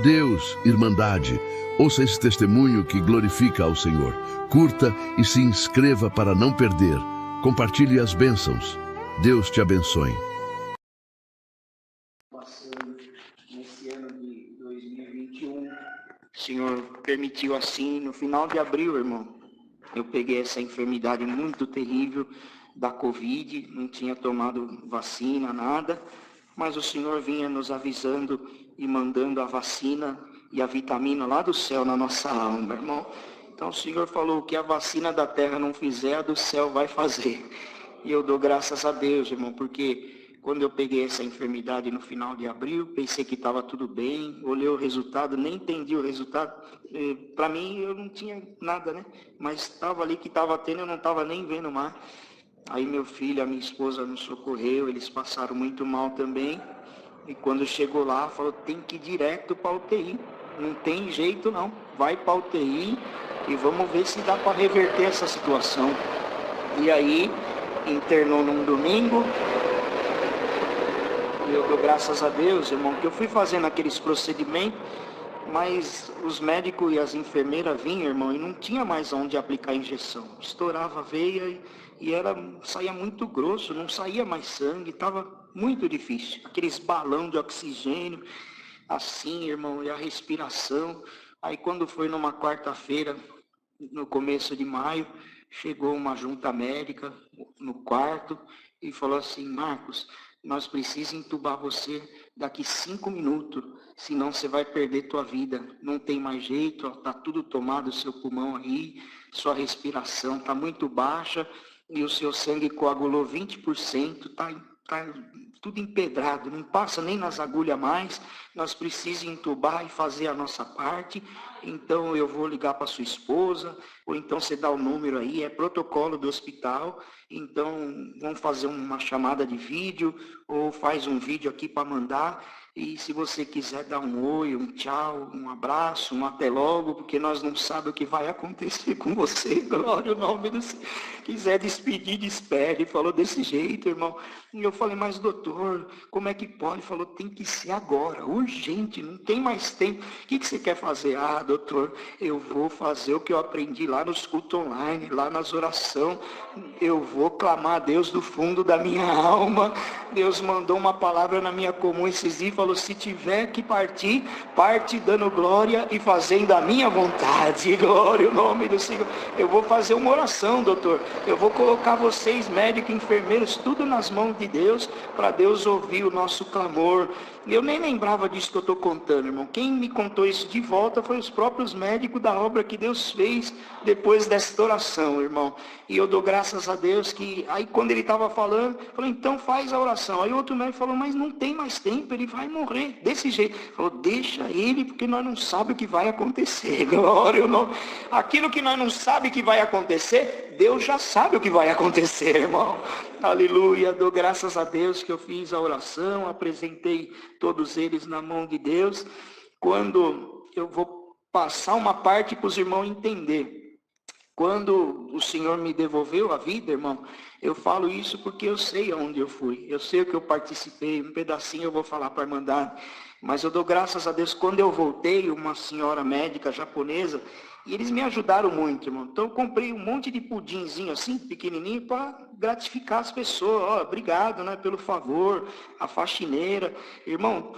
Deus, Irmandade, ouça esse testemunho que glorifica ao Senhor. Curta e se inscreva para não perder. Compartilhe as bênçãos. Deus te abençoe. Passando nesse ano de 2021, o Senhor permitiu assim, no final de abril, irmão, eu peguei essa enfermidade muito terrível da Covid, não tinha tomado vacina, nada, mas o Senhor vinha nos avisando e mandando a vacina e a vitamina lá do céu na nossa alma, irmão. Então o Senhor falou que a vacina da terra não fizer, a do céu vai fazer. E eu dou graças a Deus, irmão, porque quando eu peguei essa enfermidade no final de abril, pensei que estava tudo bem, olhei o resultado, nem entendi o resultado. Para mim, eu não tinha nada, né? Mas estava ali que estava tendo, eu não estava nem vendo mais. Aí meu filho, a minha esposa nos socorreu, eles passaram muito mal também. E quando chegou lá, falou, tem que ir direto para a UTI. Não tem jeito não, vai para a UTI e vamos ver se dá para reverter essa situação. E aí, internou num domingo. E eu dou graças a Deus, irmão, que eu fui fazendo aqueles procedimentos, mas os médicos e as enfermeiras vinham, irmão, e não tinha mais onde aplicar a injeção. Estourava a veia e saía muito grosso, não saía mais sangue, estava muito difícil. Aqueles balão de oxigênio, assim, irmão, e a respiração. Aí quando foi numa quarta-feira, no começo de maio, chegou uma junta médica no quarto e falou assim, Marcos, nós precisamos entubar você daqui 5 minutos, senão você vai perder tua vida. Não tem mais jeito, está tudo tomado, o seu pulmão aí, sua respiração está muito baixa e o seu sangue coagulou 20%, está tudo empedrado, não passa nem nas agulhas mais, nós precisamos entubar e fazer a nossa parte, então eu vou ligar para sua esposa, ou então você dá o número aí, é protocolo do hospital, então vamos fazer uma chamada de vídeo, ou faz um vídeo aqui para mandar, e se você quiser dar um oi, um tchau, um abraço, um até logo, porque nós não sabemos o que vai acontecer com você, glória ao nome do Senhor. Quiser despedir, despede, falou desse jeito, irmão. E eu falei, mas doutor, como é que pode? Falou, tem que ser agora, urgente, não tem mais tempo. O que você quer fazer? Ah, doutor, eu vou fazer o que eu aprendi lá nos cultos online, lá nas orações. Eu vou clamar a Deus do fundo da minha alma. Deus mandou uma palavra na minha comum esses dias, falou, se tiver que partir, parte dando glória e fazendo a minha vontade. Glória ao nome do Senhor. Eu vou fazer uma oração, doutor. Eu vou colocar vocês, médicos, enfermeiros, tudo nas mãos de Deus, para Deus ouvir o nosso clamor. Eu nem lembrava disso que eu estou contando, irmão. Quem me contou isso de volta foi os próprios médicos da obra que Deus fez depois desta oração, irmão. E eu dou graças a Deus que, aí quando ele estava falando, falou, então faz a oração. Aí outro médico falou, mas não tem mais tempo, ele vai morrer desse jeito. Falou, deixa ele, porque nós não sabemos o que vai acontecer. Glória ao nome. Aquilo que nós não sabemos que vai acontecer, Deus já sabe o que vai acontecer, irmão. Aleluia, dou graças a Deus que eu fiz a oração, apresentei todos eles na mão de Deus. Quando eu vou passar uma parte para os irmãos entender. Quando o Senhor me devolveu a vida, irmão, eu falo isso porque eu sei aonde eu fui. Eu sei o que eu participei, um pedacinho eu vou falar para a irmandade. Mas eu dou graças a Deus, quando eu voltei, uma senhora médica japonesa, e eles me ajudaram muito, irmão. Então eu comprei um monte de pudinzinho assim, pequenininho, para gratificar as pessoas. Ó, obrigado, né, pelo favor, a faxineira. Irmão,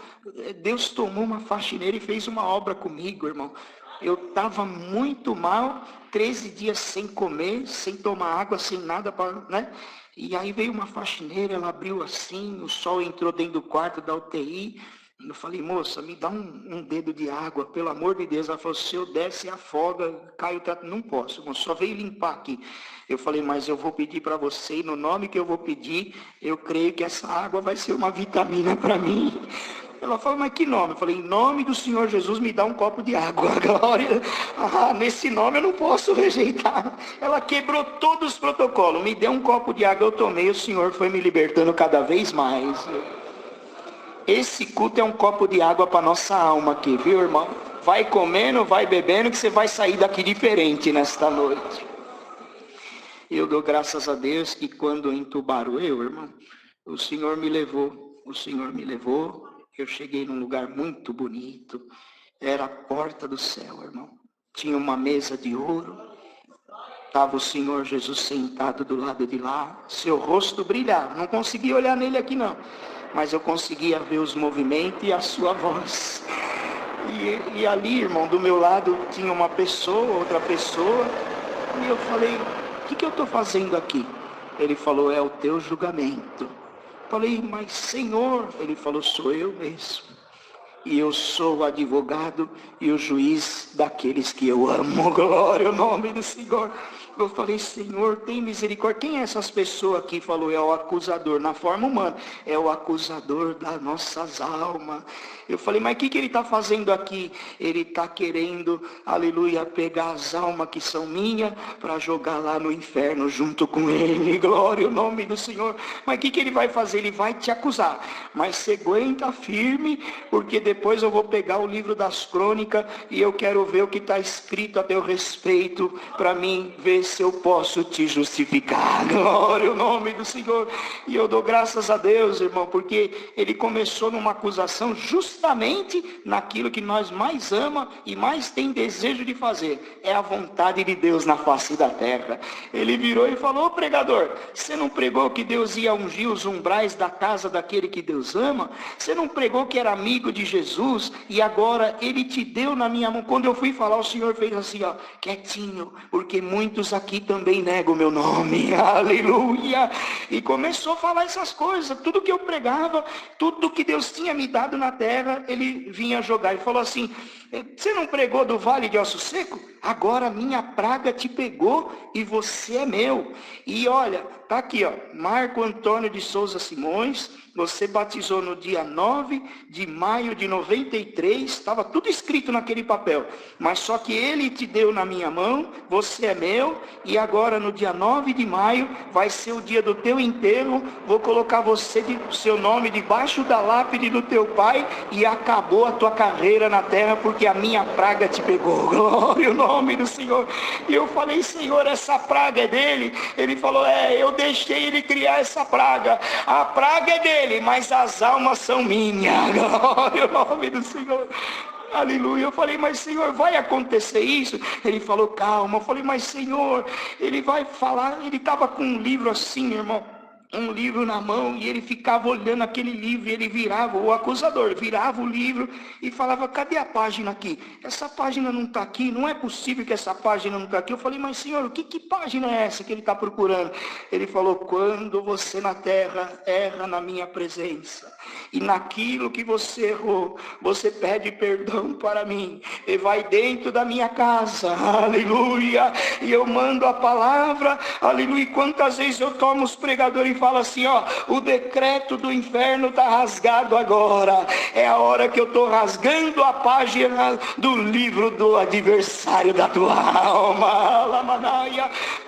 Deus tomou uma faxineira e fez uma obra comigo, irmão. Eu estava muito mal, 13 dias sem comer, sem tomar água, sem nada, né? E aí veio uma faxineira, ela abriu assim, o sol entrou dentro do quarto da UTI. Eu falei, moça, me dá um dedo de água, pelo amor de Deus. Ela falou, se eu der, se afoga, cai o trato. Não posso, irmão, só veio limpar aqui. Eu falei, mas eu vou pedir para você, e no nome que eu vou pedir, eu creio que essa água vai ser uma vitamina para mim. Ela falou, mas que nome? Eu falei, em nome do Senhor Jesus, me dá um copo de água. Glória. Ah, nesse nome eu não posso rejeitar. Ela quebrou todos os protocolos, me deu um copo de água, eu tomei, o Senhor foi me libertando cada vez mais. Esse culto é um copo de água para nossa alma aqui, viu, irmão? Vai comendo, vai bebendo, que você vai sair daqui diferente nesta noite. Eu dou graças a Deus que quando entubaram eu, irmão, o Senhor me levou. Eu cheguei num lugar muito bonito. Era a porta do céu, irmão. Tinha uma mesa de ouro. Estava o Senhor Jesus sentado do lado de lá. Seu rosto brilhava. Não conseguia olhar nele aqui não. Mas eu conseguia ver os movimentos e a sua voz. E ali, irmão, do meu lado tinha uma pessoa, outra pessoa. E eu falei, o que eu estou fazendo aqui? Ele falou, é o teu julgamento. Falei, mas Senhor, ele falou, sou eu mesmo. E eu sou o advogado e o juiz daqueles que eu amo. Glória ao nome do Senhor. Eu falei, Senhor, tem misericórdia. Quem é essas pessoas aqui? Falou, é o acusador, na forma humana. É o acusador das nossas almas. Eu falei, mas o que ele está fazendo aqui? Ele está querendo, aleluia, pegar as almas que são minhas para jogar lá no inferno junto com ele. Glória ao nome do Senhor. Mas o que ele vai fazer? Ele vai te acusar. Mas você aguenta firme, porque depois eu vou pegar o livro das crônicas e eu quero ver o que está escrito a teu respeito, para mim ver se eu posso te justificar. Glória ao nome do Senhor. E eu dou graças a Deus, irmão, porque ele começou numa acusação justamente naquilo que nós mais ama e mais tem desejo de fazer. É a vontade de Deus na face da terra. Ele virou e falou, ô pregador, você não pregou que Deus ia ungir os umbrais da casa daquele que Deus ama? Você não pregou que era amigo de Jesus e agora ele te deu na minha mão? Quando eu fui falar, o Senhor fez assim, ó, quietinho, porque muitos aqui também negam o meu nome. Aleluia. E começou a falar essas coisas. Tudo que eu pregava, tudo que Deus tinha me dado na terra, ele vinha jogar. E falou assim, você não pregou do vale de Osso Seco? Agora a minha praga te pegou e você é meu. E olha, tá aqui, ó, Marco Antônio de Souza Simões, você batizou no dia 9 de maio de 93, estava tudo escrito naquele papel, mas só que ele te deu na minha mão, você é meu, e agora no dia 9 de maio, vai ser o dia do teu enterro, vou colocar você, seu nome debaixo da lápide do teu pai, e acabou a tua carreira na terra, porque a minha praga te pegou. Glória ao nome do Senhor. E eu falei, Senhor, essa praga é dele? Ele falou, eu deixei ele criar essa praga, a praga é dele, mas as almas são minhas. Glória ao nome do Senhor. Aleluia. Eu falei, mas Senhor, vai acontecer isso? Ele falou, calma. Eu falei, mas Senhor, ele vai falar. Ele estava com um livro assim, irmão, um livro na mão, e ele ficava olhando aquele livro, e ele virava, o acusador virava o livro e falava, cadê a página aqui? Essa página não está aqui, não é possível que essa página não está aqui. Eu falei, mas Senhor, que página é essa que ele está procurando? Ele falou, quando você na terra erra na minha presença, e naquilo que você errou, você pede perdão para mim, e vai dentro da minha casa, aleluia, e eu mando a palavra, aleluia. Quantas vezes eu tomo os pregadores fala assim, ó, o decreto do inferno está rasgado agora, é a hora que eu estou rasgando a página do livro do adversário da tua alma,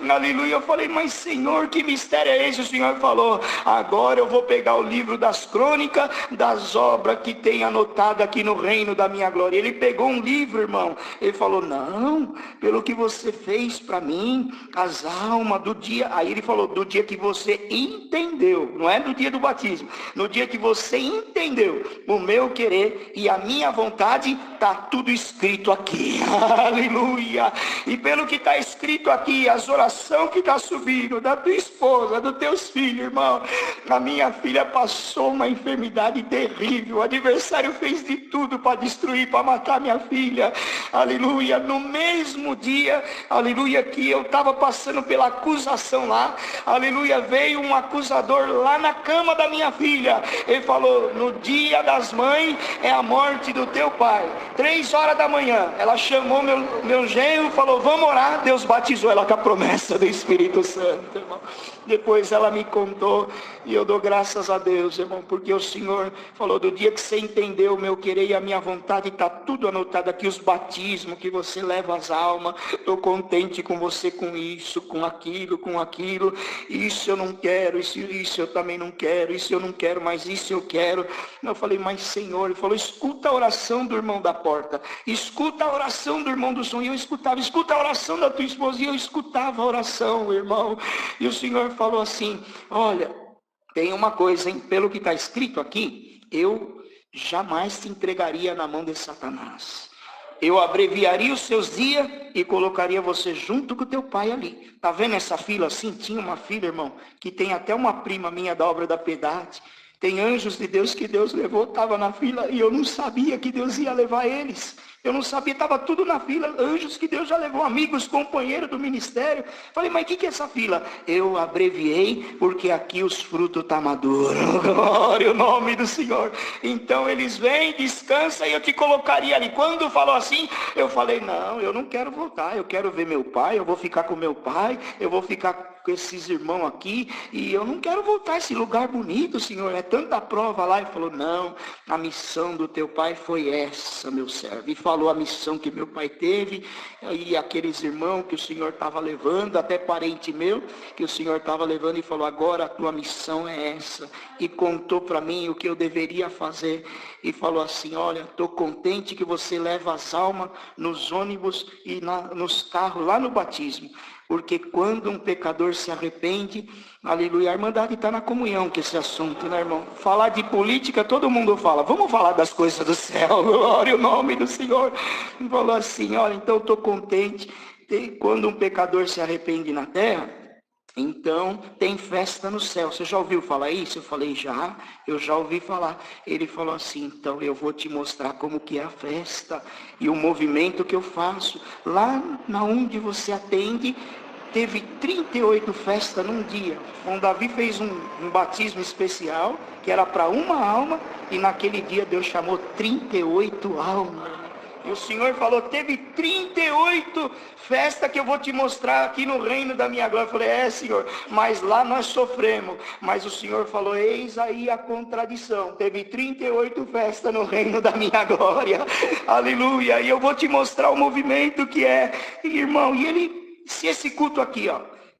aleluia. Eu falei, mas Senhor, que mistério é esse? O Senhor falou, agora eu vou pegar o livro das crônicas, das obras que tem anotado aqui no reino da minha glória. Ele pegou um livro, irmão, ele falou, não, pelo que você fez para mim, as almas do dia, aí ele falou, do dia que você entendeu, não é do dia do batismo, no dia que você entendeu o meu querer e a minha vontade, está tudo escrito aqui, aleluia. E pelo que está escrito aqui, as orações que está subindo da tua esposa, dos teus filhos, irmão, a minha filha passou uma enfermidade terrível, o adversário fez de tudo para destruir, para matar minha filha, aleluia. No mesmo dia, aleluia, que eu estava passando pela acusação lá, aleluia, veio um acusador lá na cama da minha filha. Ele falou, no dia das mães é a morte do teu pai, 3 horas da manhã, ela chamou meu genro, falou, vamos orar. Deus batizou ela com a promessa do Espírito Santo, irmão. Depois ela me contou, e eu dou graças a Deus, irmão, porque o Senhor falou, do dia que você entendeu o meu querer e a minha vontade, está tudo anotado aqui, os batismos que você leva as almas, estou contente com você, com isso, com aquilo, isso eu não quero, isso eu também não quero, isso eu não quero, mas isso eu quero. Eu falei, mas Senhor, ele falou, escuta a oração do irmão da porta, escuta a oração do irmão do som, e eu escutava, escuta a oração da tua esposa, e eu escutava a oração, irmão, e o Senhor falou assim, olha, tem uma coisa, hein? Pelo que está escrito aqui, eu jamais te entregaria na mão de Satanás. eu abreviaria os seus dias e colocaria você junto com o teu pai ali. Tá vendo essa fila assim? Tinha uma filha, irmão, que tem até uma prima minha da obra da piedade. Tem anjos de Deus que Deus levou, estava na fila e eu não sabia que Deus ia levar eles. Eu não sabia, estava tudo na fila, anjos que Deus já levou, amigos, companheiros do ministério. Falei, mas o que é essa fila? Eu abreviei, porque aqui os frutos estão maduros. Glória ao nome do Senhor. Então eles vêm, descansam e eu te colocaria ali. Quando falou assim, eu falei, não, eu não quero voltar, eu quero ver meu pai, eu vou ficar com meu pai, eu vou ficar com esses irmãos aqui, e eu não quero voltar a esse lugar bonito, Senhor, é tanta prova lá. Ele falou, não, a missão do teu pai foi essa, meu servo. E falou a missão que meu pai teve, e aqueles irmãos que o Senhor estava levando, até parente meu, que o Senhor estava levando, e falou, agora a tua missão é essa. E contou para mim o que eu deveria fazer, e falou assim, olha, estou contente que você leva as almas nos ônibus e nos carros lá no batismo. Porque quando um pecador se arrepende, aleluia, a Irmandade está na comunhão com esse assunto, né, irmão? Falar de política, todo mundo fala, vamos falar das coisas do céu, glória ao nome do Senhor. E falou assim, olha, então eu estou contente, quando um pecador se arrepende na terra, então tem festa no céu. Você já ouviu falar isso? Eu falei, eu já ouvi falar. Ele falou assim, então eu vou te mostrar como que é a festa e o movimento que eu faço. Lá na onde você atende, teve 38 festas num dia. Então Davi fez um batismo especial, que era para uma alma, e naquele dia Deus chamou 38 almas. E o Senhor falou, teve 38 festas que eu vou te mostrar aqui no reino da minha glória. Eu falei, Senhor, mas lá nós sofremos. Mas o Senhor falou, eis aí a contradição. Teve 38 festas no reino da minha glória. Aleluia. E eu vou te mostrar o movimento que é. Irmão, e ele, se esse culto aqui,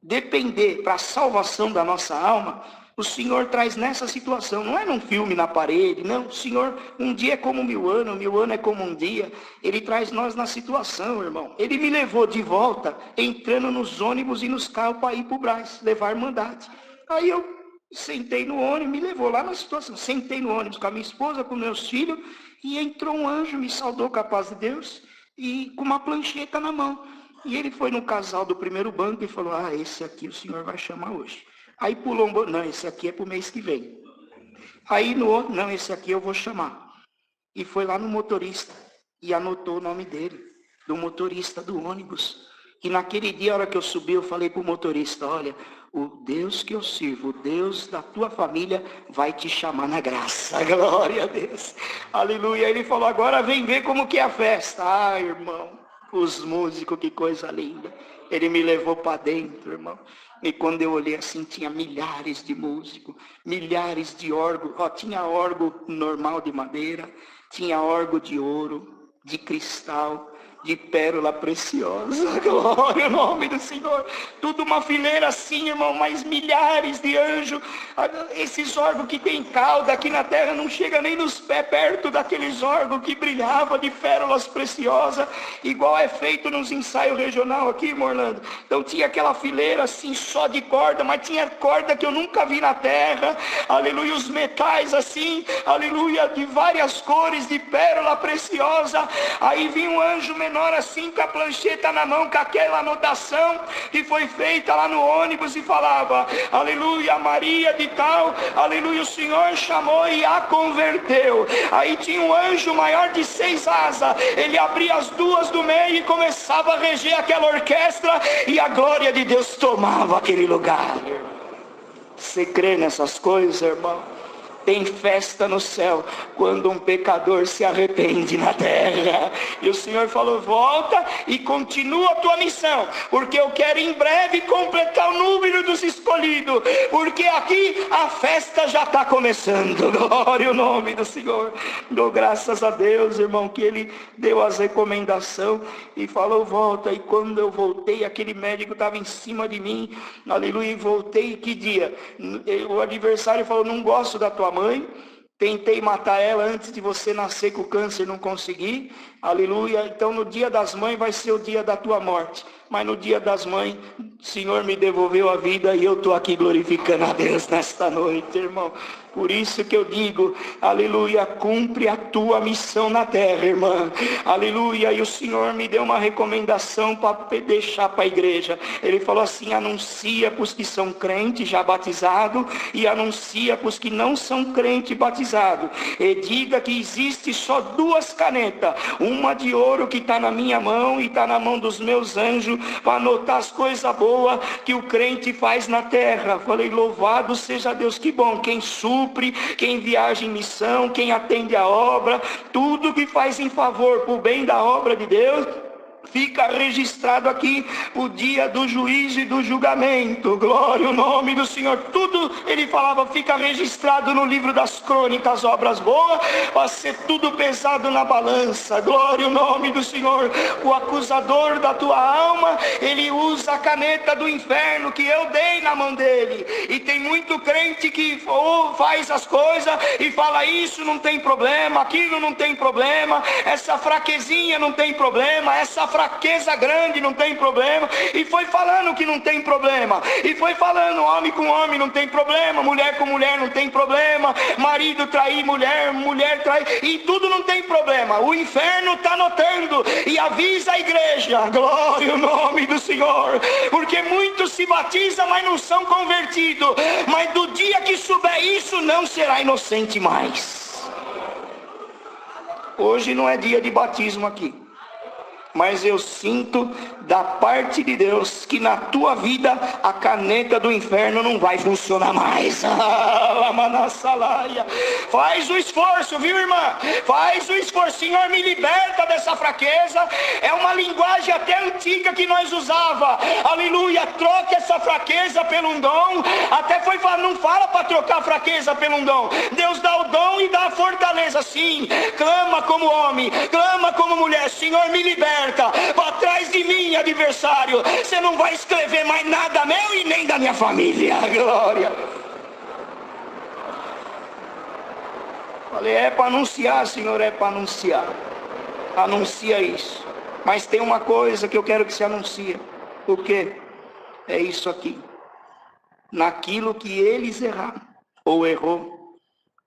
depender para a salvação da nossa alma, o Senhor traz nessa situação, não é num filme na parede, não, o Senhor, um dia é como 1000 anos, 1000 anos é como um dia, Ele traz nós na situação, irmão. Ele me levou de volta, entrando nos ônibus e nos carros para ir para o Brás, levar a Irmandade. Aí eu sentei no ônibus, me levou lá na situação, sentei no ônibus com a minha esposa, com meus filhos, e entrou um anjo, me saudou com a paz de Deus, e com uma plancheta na mão. E ele foi no casal do primeiro banco e falou, esse aqui o Senhor vai chamar hoje. Aí pulou um não, esse aqui é para o mês que vem. Aí no outro, não, esse aqui eu vou chamar. E foi lá no motorista e anotou o nome dele, do motorista do ônibus. E naquele dia, a hora que eu subi, eu falei para o motorista, olha, o Deus que eu sirvo, o Deus da tua família vai te chamar na graça. Glória a Deus. Aleluia. Ele falou, agora vem ver como que é a festa. Irmão, os músicos, que coisa linda. Ele me levou para dentro, irmão. E quando eu olhei assim, tinha milhares de músicos, milhares de órgãos. Tinha órgão normal de madeira, tinha órgão de ouro, de cristal, de pérola preciosa. Glória ao nome do Senhor. Tudo uma fileira assim, irmão, mas milhares de anjos. Esses órgãos que tem cauda aqui na terra não chega nem nos pés perto daqueles órgãos que brilhavam de pérolas preciosas, igual é feito nos ensaios regional aqui, irmão Orlando. Então tinha aquela fileira assim só de corda, mas tinha corda que eu nunca vi na terra. Aleluia, os metais assim, aleluia, de várias cores de pérola preciosa. Aí vinha um anjo menor assim, com a plancheta na mão, com aquela anotação que foi feita lá no ônibus, e falava, aleluia, Maria de tal, aleluia, o Senhor chamou e a converteu. Aí tinha um anjo maior de 6 asas, ele abria as 2 do meio e começava a reger aquela orquestra, e a glória de Deus tomava aquele lugar. Você crê nessas coisas, irmão? Tem festa no céu quando um pecador se arrepende na terra. E o Senhor falou, volta e continua a tua missão, porque eu quero em breve completar o número dos escolhidos, porque aqui a festa já está começando. Glória ao nome do Senhor. Dou graças a Deus, irmão, que Ele deu as recomendações e falou, volta. E quando eu voltei, aquele médico estava em cima de mim, aleluia, e voltei, que dia? O adversário falou, não gosto da tua mãe, tentei matar ela antes de você nascer com o câncer, não consegui, aleluia, então no dia das mães vai ser o dia da tua morte. Mas no dia das mães, o Senhor me devolveu a vida e eu estou aqui glorificando a Deus nesta noite, irmão. Por isso que eu digo, aleluia, cumpre a tua missão na terra, irmã. Aleluia, e o Senhor me deu uma recomendação para deixar para a igreja. Ele falou assim, anuncia para os que são crentes já batizados e anuncia para os que não são crentes batizados. E diga que existe só 2 canetas, uma de ouro que está na minha mão e está na mão dos meus anjos, para anotar as coisas boas que o crente faz na terra. Falei, louvado seja Deus, que bom, quem supre, quem viaja em missão, quem atende a obra, tudo que faz em favor, para o bem da obra de Deus, fica registrado aqui o dia do juízo e do julgamento. Glória ao nome do Senhor. Tudo, ele falava, fica registrado no livro das crônicas, obras boas, para ser tudo pesado na balança. Glória ao nome do Senhor. O acusador da tua alma, ele usa a caneta do inferno que eu dei na mão dele. E tem muito crente que faz as coisas e fala, isso não tem problema, aquilo não tem problema, essa fraquezinha não tem problema, essa fraqueza grande não tem problema, e foi falando que não tem problema, e foi falando, homem com homem não tem problema, mulher com mulher não tem problema, marido trair mulher, mulher trair, e tudo não tem problema. O inferno está notando e avisa a igreja, glória ao nome do Senhor, porque muitos se batizam, mas não são convertidos, mas do dia que souber isso, não será inocente mais. Hoje não é dia de batismo aqui, mas eu sinto da parte de Deus que na tua vida a caneta do inferno não vai funcionar mais. Faz o esforço, viu, irmã? Faz o esforço. Senhor, me liberta dessa fraqueza. É uma linguagem até antiga que nós usava. Aleluia, troque essa fraqueza pelo dom. Até foi falar, não fala para trocar a fraqueza pelo dom. Deus dá o dom e dá a fortaleza. Sim, clama como homem, clama como mulher. Senhor, me liberta. Para trás de mim, adversário, você não vai escrever mais nada meu e nem da minha família. Glória. Falei, é para anunciar, Senhor, é para anunciar. Anuncia isso. Mas tem uma coisa que eu quero que você anuncie. O quê? É isso aqui. Naquilo que eles erraram ou errou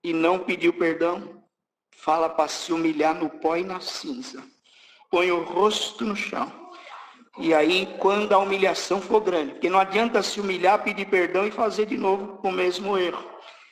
e não pediu perdão, fala para se humilhar no pó e na cinza. Põe o rosto no chão. E aí, quando a humilhação for grande, porque não adianta se humilhar, pedir perdão e fazer de novo o mesmo erro.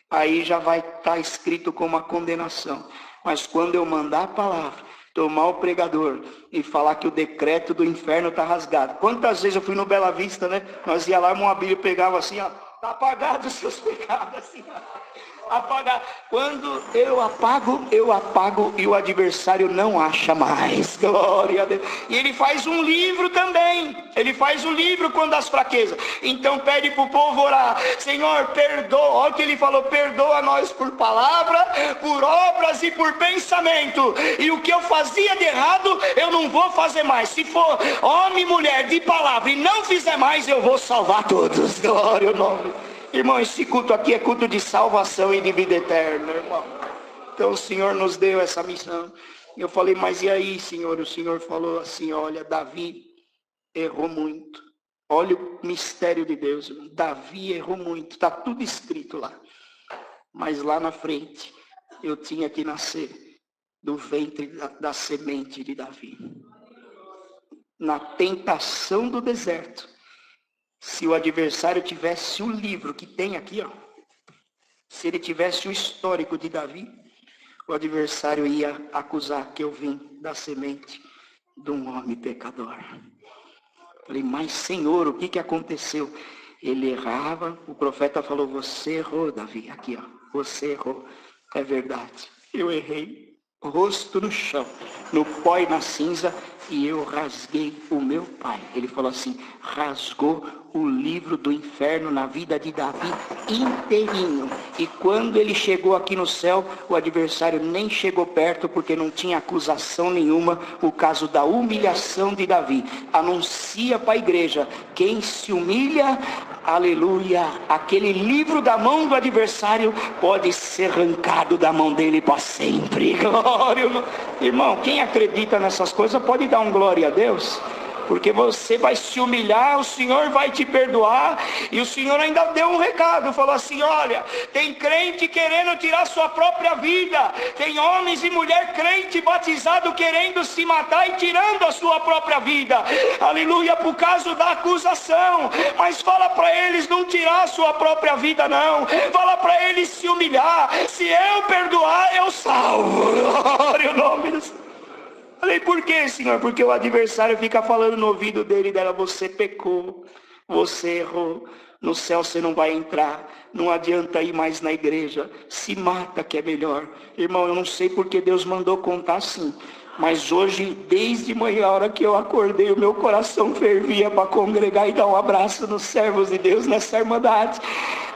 Aí já vai estar escrito como a condenação. Mas quando eu mandar a palavra, tomar o pregador e falar que o decreto do inferno está rasgado. Quantas vezes eu fui no Bela Vista, né? Nós ia lá, uma Bíblia pegava assim, ó, tá apagado os seus pecados, assim, ó. Apagar. Quando eu apago e o adversário não acha mais. Glória a Deus. E ele faz um livro também. Ele faz um livro quando as fraquezas. Então pede para o povo orar. Senhor, perdoa. Olha o que ele falou. Perdoa nós por palavra, por obras e por pensamento. E o que eu fazia de errado, eu não vou fazer mais. Se for homem e mulher de palavra e não fizer mais, eu vou salvar todos. Glória ao nome. Irmão, esse culto aqui é culto de salvação e de vida eterna, irmão. Então o Senhor nos deu essa missão. Eu falei, mas e aí, Senhor? O Senhor falou assim, olha, Davi errou muito. Olha o mistério de Deus, irmão. Davi errou muito, está tudo escrito lá. Mas lá na frente, eu tinha que nascer do ventre da semente de Davi. Na tentação do deserto. Se o adversário tivesse o livro que tem aqui, ó, se ele tivesse o histórico de Davi, o adversário ia acusar que eu vim da semente de um homem pecador. Falei, mas Senhor, o que aconteceu? Ele errava, o profeta falou, você errou, Davi, aqui, ó, você errou. É verdade, eu errei. Rosto no chão, no pó e na cinza, e eu rasguei o meu pai. Ele falou assim, rasgou o livro do inferno na vida de Davi inteirinho. E quando ele chegou aqui no céu, o adversário nem chegou perto, porque não tinha acusação nenhuma, por causa da humilhação de Davi. Anuncia para a igreja, quem se humilha, aleluia, aquele livro da mão do adversário pode ser arrancado da mão dele para sempre. Glória. Irmão, quem acredita nessas coisas pode dar um glória a Deus. Porque você vai se humilhar, o Senhor vai te perdoar. E o Senhor ainda deu um recado, falou assim: olha, tem crente querendo tirar sua própria vida, tem homens e mulher crente batizado querendo se matar e tirando a sua própria vida, aleluia, por causa da acusação. Mas fala para eles não tirar a sua própria vida não, fala para eles se humilhar. Se eu perdoar, eu salvo. Glória ao nome do Senhor. Falei, por quê, Senhor? Porque o adversário fica falando no ouvido dele e dela: você pecou, você errou, no céu você não vai entrar, não adianta ir mais na igreja, se mata que é melhor. Irmão, eu não sei porque Deus mandou contar assim, mas hoje, desde manhã, a hora que eu acordei, o meu coração fervia para congregar e dar um abraço nos servos de Deus nessa irmandade.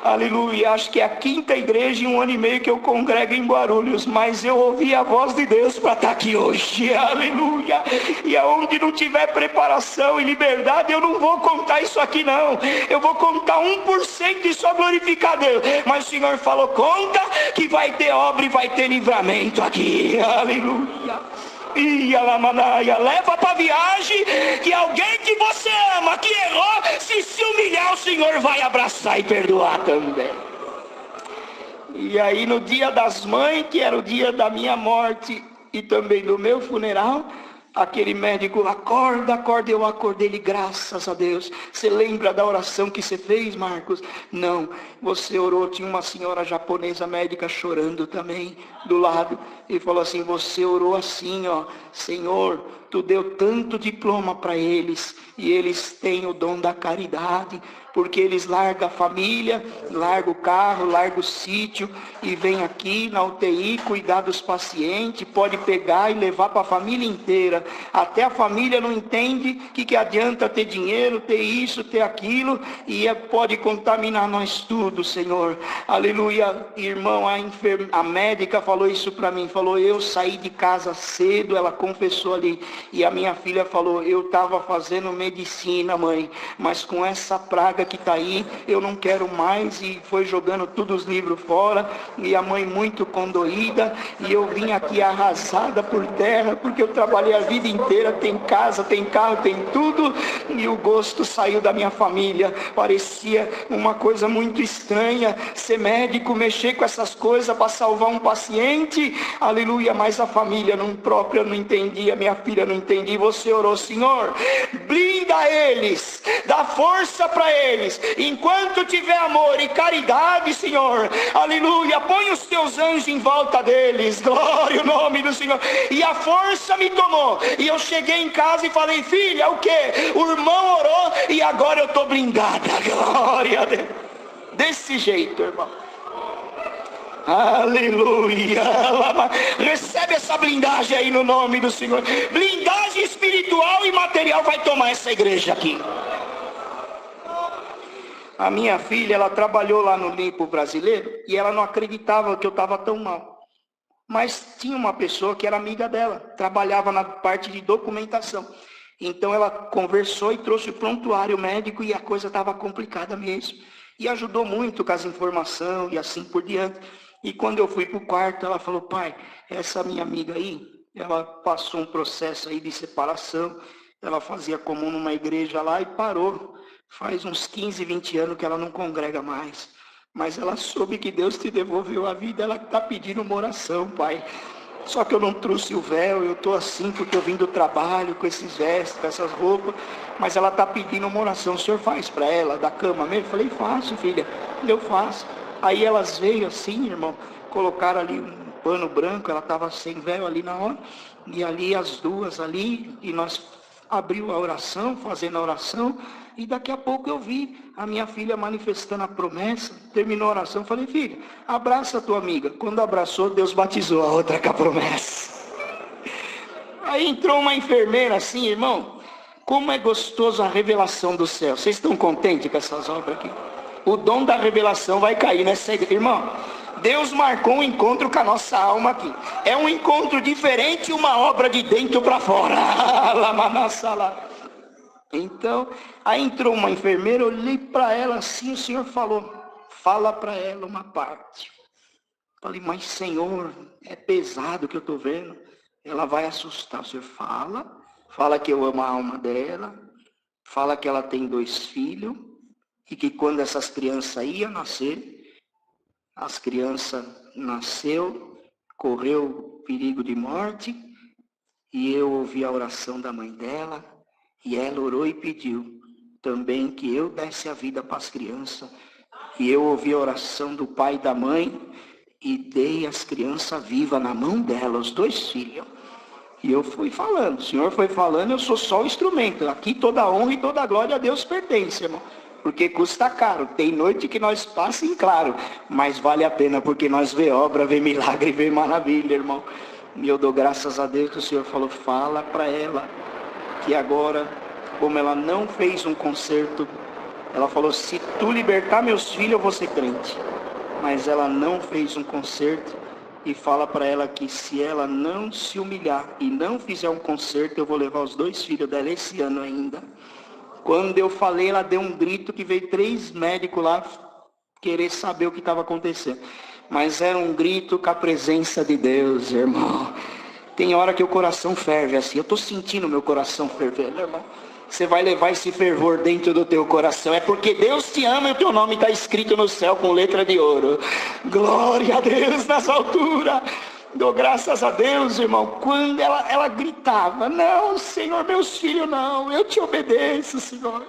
Aleluia, acho que é a 5ª igreja em 1 ano e meio que eu congrego em Guarulhos, mas eu ouvi a voz de Deus para estar aqui hoje, aleluia. E aonde não tiver preparação e liberdade, eu não vou contar isso aqui não, eu vou contar 1% e só glorificar Deus. Mas o Senhor falou: conta que vai ter obra e vai ter livramento aqui, aleluia. E leva para viagem, que alguém que você ama, que errou, se humilhar, o Senhor vai abraçar e perdoar também. E aí no dia das mães, que era o dia da minha morte e também do meu funeral, aquele médico: acorda, eu acordei. Ele: graças a Deus. Você lembra da oração que você fez, Marcos? Não, você orou, tinha uma senhora japonesa médica chorando também do lado, e falou assim: você orou assim, ó: Senhor, tu deu tanto diploma para eles, e eles têm o dom da caridade, porque eles largam a família, largam o carro, largam o sítio e vêm aqui na UTI cuidar dos pacientes, pode pegar e levar para a família inteira. Até a família não entende que adianta ter dinheiro, ter isso, ter aquilo, e pode contaminar nós tudo, Senhor. Aleluia. Irmão, a médica falou isso para mim, falou: eu saí de casa cedo, ela confessou ali, e a minha filha falou: eu estava fazendo medicina, mãe, mas com essa praga que está aí, eu não quero mais, e foi jogando todos os livros fora, e a mãe muito condoída, e eu vim aqui arrasada por terra, porque eu trabalhei a vida inteira, tem casa, tem carro, tem tudo, e o gosto saiu da minha família. Parecia uma coisa muito estranha ser médico, mexer com essas coisas para salvar um paciente, aleluia, mas a família própria não entendia, minha filha não entendia. Você orou: Senhor, blinda eles, dá força para eles, enquanto tiver amor e caridade, Senhor, aleluia, põe os teus anjos em volta deles, glória ao nome do Senhor. E a força me tomou, e eu cheguei em casa e falei: filha, o que? O irmão orou e agora eu estou blindada, glória a Deus. Desse jeito, irmão, aleluia. Recebe essa blindagem aí no nome do Senhor. Blindagem espiritual e material vai tomar essa igreja aqui. A minha filha, ela trabalhou lá no Limpo Brasileiro e ela não acreditava que eu estava tão mal. Mas tinha uma pessoa que era amiga dela, trabalhava na parte de documentação. Então ela conversou e trouxe o prontuário médico, e a coisa estava complicada mesmo. E ajudou muito com as informações e assim por diante. E quando eu fui para o quarto, ela falou: pai, essa minha amiga aí, ela passou um processo aí de separação. Ela fazia comum numa igreja lá e parou. Faz uns 15, 20 anos que ela não congrega mais. Mas ela soube que Deus te devolveu a vida, ela está pedindo uma oração, pai. Só que eu não trouxe o véu, eu estou assim porque eu vim do trabalho com esses vestes, com essas roupas. Mas ela está pedindo uma oração. O senhor faz para ela, da cama mesmo? Eu falei: faço, filha, eu faço. Aí elas veio assim, irmão, colocaram ali um pano branco, ela estava sem véu ali na hora. E ali as duas ali, e nós abriu a oração, fazendo a oração. E daqui a pouco eu vi a minha filha manifestando a promessa. Terminou a oração, falei: filha, abraça a tua amiga. Quando abraçou, Deus batizou a outra com a promessa. Aí entrou uma enfermeira assim, irmão. Como é gostoso a revelação do céu. Vocês estão contentes com essas obras aqui? O dom da revelação vai cair nessa igreja. Irmão, Deus marcou um encontro com a nossa alma aqui. É um encontro diferente, uma obra de dentro para fora. Então, aí entrou uma enfermeira, eu olhei para ela assim, o Senhor falou: fala para ela uma parte. Falei: mas Senhor, é pesado o que eu estou vendo, ela vai assustar. O Senhor: Fala que eu amo a alma dela, fala que ela tem 2 filhos, e que quando essas crianças iam nascer, as crianças nasceu, correu perigo de morte, e eu ouvi a oração da mãe dela, e ela orou e pediu também que eu desse a vida para as crianças. E eu ouvi a oração do pai e da mãe, e dei as crianças vivas na mão dela, os 2 filhos. E eu fui falando, o Senhor foi falando, eu sou só o instrumento. Aqui toda honra e toda glória a Deus pertence, irmão. Porque custa caro, tem noite que nós passamos em claro, mas vale a pena, porque nós vê obra, vê milagre, vê maravilha, irmão. E eu dou graças a Deus que o Senhor falou, fala para ela, que agora, como ela não fez um concerto, ela falou, se tu libertar meus filhos, eu vou ser crente. Mas ela não fez um concerto, e fala para ela que se ela não se humilhar e não fizer um concerto, eu vou levar os 2 filhos dela esse ano ainda. Quando eu falei, ela deu um grito que veio 3 médicos lá querer saber o que estava acontecendo. Mas era um grito com a presença de Deus, irmão. Tem hora que o coração ferve assim. Eu estou sentindo meu coração ferver, irmão. Você vai levar esse fervor dentro do teu coração. É porque Deus te ama e o teu nome está escrito no céu com letra de ouro. Glória a Deus nas alturas. Dou graças a Deus, irmão. Quando ela gritava, não, Senhor, meus filhos não, eu te obedeço, Senhor.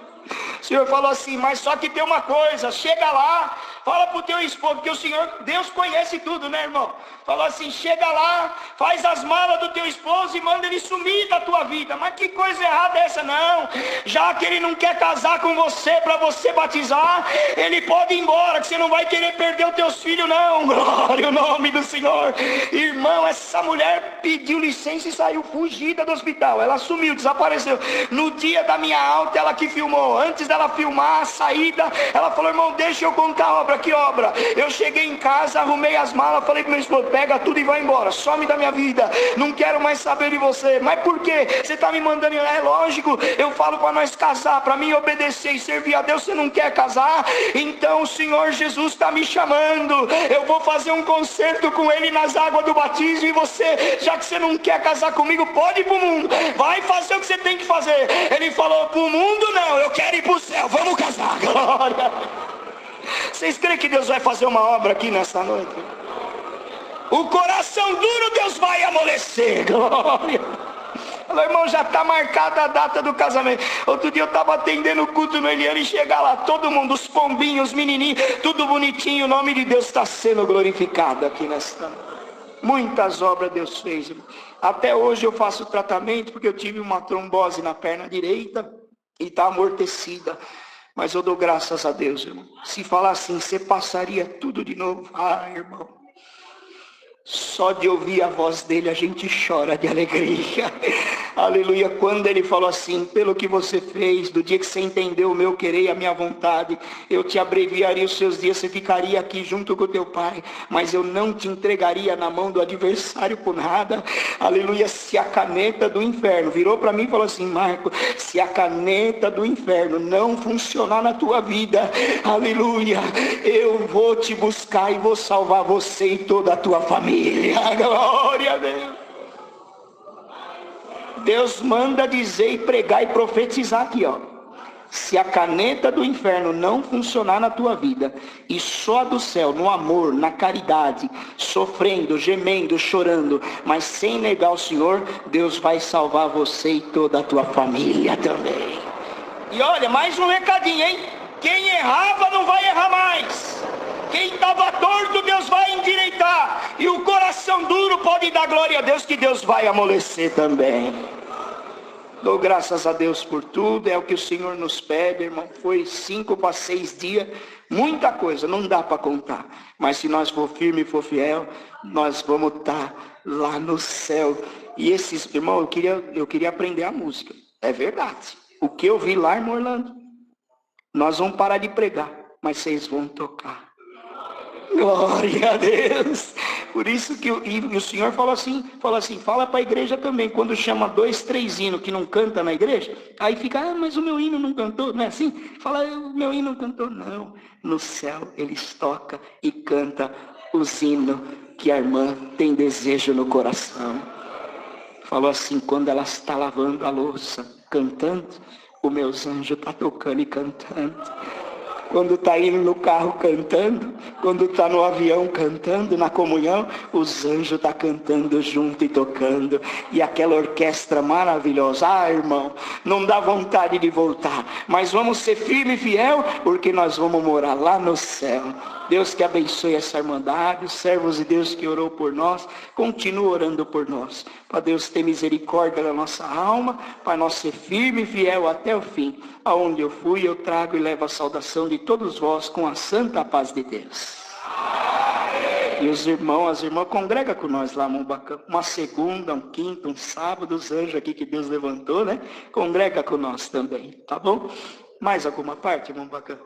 O Senhor falou assim, mas só que tem uma coisa, chega lá, fala pro teu esposo, porque o Senhor, Deus conhece tudo, né, irmão? Falou assim, chega lá, faz as malas do teu esposo e manda ele sumir da tua vida. Mas que coisa errada é essa? Não, já que ele não quer casar com você para você batizar, ele pode ir embora, que você não vai querer perder os teus filhos, não. Glória ao nome do Senhor. Irmão, essa mulher pediu licença e saiu fugida do hospital. Ela sumiu, desapareceu. No dia da minha alta, ela que filmou. Antes dela filmar a saída, ela falou, irmão, deixa eu contar a obra. Que obra? Eu cheguei em casa, arrumei as malas, falei pro meu esposo, pega tudo e vai embora, some da minha vida, não quero mais saber de você. Mas por quê? Você está me mandando? É lógico, eu falo para nós casar, para mim obedecer e servir a Deus. Você não quer casar? Então o Senhor Jesus está me chamando, eu vou fazer um concerto com Ele nas águas do batismo, e você, já que você não quer casar comigo, pode ir para o mundo, vai fazer o que você tem que fazer. Ele falou, para o mundo não, eu quero ir para o céu, vamos casar. Glória. Vocês creem que Deus vai fazer uma obra aqui nessa noite? O coração duro Deus vai amolecer. Glória. Falou, irmão, já está marcada a data do casamento. Outro dia eu estava atendendo o culto no Eliane e chega lá, todo mundo, os pombinhos, os menininhos, tudo bonitinho. O nome de Deus está sendo glorificado aqui nesta noite. Muitas obras Deus fez, irmão. Até hoje eu faço tratamento porque eu tive uma trombose na perna direita e está amortecida. Mas eu dou graças a Deus, irmão. Se falar assim, você passaria tudo de novo. Ah, irmão. Só de ouvir a voz dele a gente chora de alegria. Aleluia. Quando ele falou assim, pelo que você fez, do dia que você entendeu o meu querer e a minha vontade, eu te abreviaria os seus dias, você ficaria aqui junto com o teu pai, mas eu não te entregaria na mão do adversário por nada. Aleluia. Se a caneta do inferno virou para mim e falou assim, Marco, se a caneta do inferno não funcionar na tua vida, aleluia, eu vou te buscar e vou salvar você e toda a tua família. Glória a Deus. Deus manda dizer e pregar e profetizar aqui, ó. Se a caneta do inferno não funcionar na tua vida, e só a do céu, no amor, na caridade, sofrendo, gemendo, chorando, mas sem negar o Senhor, Deus vai salvar você e toda a tua família também. E olha, mais um recadinho, hein? Quem errava não vai errar mais. Quem estava torto, Deus vai endireitar. E o coração duro pode dar glória a Deus, que Deus vai amolecer também. Dou graças a Deus por tudo. É o que o Senhor nos pede, irmão. Foi 5 para 6 dias. Muita coisa, não dá para contar. Mas se nós for firme e for fiel, nós vamos estar lá no céu. E esses, irmão, eu queria aprender a música. É verdade. O que eu vi lá, irmão Orlando, nós vamos parar de pregar, mas vocês vão tocar. Glória a Deus. Por isso que o Senhor falou assim, fala para a igreja também, quando chama 2, 3 hinos que não canta na igreja, aí fica, mas o meu hino não cantou, não é assim? Fala, o meu hino não cantou. Não, no céu eles tocam e cantam os hinos que a irmã tem desejo no coração. falou assim: quando ela está lavando a louça, cantando, o meu anjo está tocando e cantando. Quando está indo no carro cantando, quando está no avião cantando, na comunhão, os anjos estão cantando junto e tocando. E aquela orquestra maravilhosa. Ah, irmão, não dá vontade de voltar, mas vamos ser firme e fiel, porque nós vamos morar lá no céu. Deus que abençoe essa irmandade, os servos de Deus que orou por nós, continua orando por nós. Para Deus ter misericórdia da nossa alma, para nós ser firme e fiel até o fim. Aonde eu fui, eu trago e levo a saudação de todos vós com a santa paz de Deus. E os irmãos, as irmãs, congrega com nós lá, Mombacan. Uma segunda, um quinto, um sábado, os anjos aqui que Deus levantou, né? Congrega com nós também, tá bom? Mais alguma parte, Mombacan?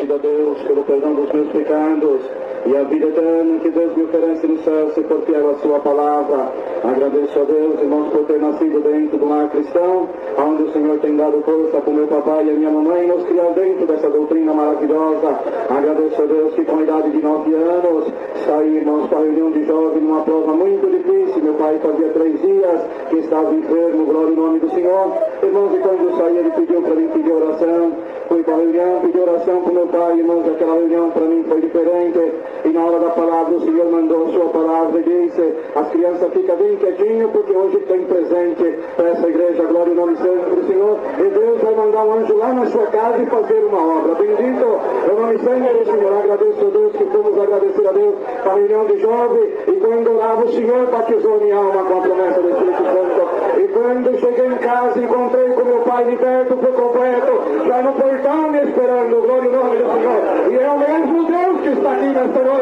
A Deus pelo perdão dos meus pecados e a vida eterna que Deus me oferece no céu, se for fiel a sua palavra. Agradeço a Deus, irmãos, por ter nascido dentro do lar cristão, onde o Senhor tem dado força para o meu papai e a minha mamãe nos criar dentro dessa doutrina maravilhosa. Agradeço a Deus que com a idade de 9 anos saí, irmãos, para a reunião de jovens numa prova muito difícil. Meu pai fazia 3 dias que estava enfermo, glória ao nome do Senhor. Irmãos, e quando eu saí, ele pediu para mim pedir oração. Fui para a reunião, pedi oração para o meu pai, irmãos, aquela reunião para mim foi diferente. E na hora da palavra o Senhor mandou a sua palavra e disse: as crianças ficam bem quietinhas porque hoje tem presente para essa igreja, glória ao nome santo do Senhor. E Deus vai mandar um anjo lá na sua casa e fazer uma obra. Bendito é o nome santo do Senhor. Agradeço a Deus que fomos agradecer a Deus para a reunião de jovens. E quando orava o Senhor, batizou minha alma com a promessa do Espírito Santo. E quando cheguei em casa, encontrei com meu pai liberto por completo, já no portão me esperando, glória ao nome do Senhor. E é o mesmo Deus que está aqui nesta noite.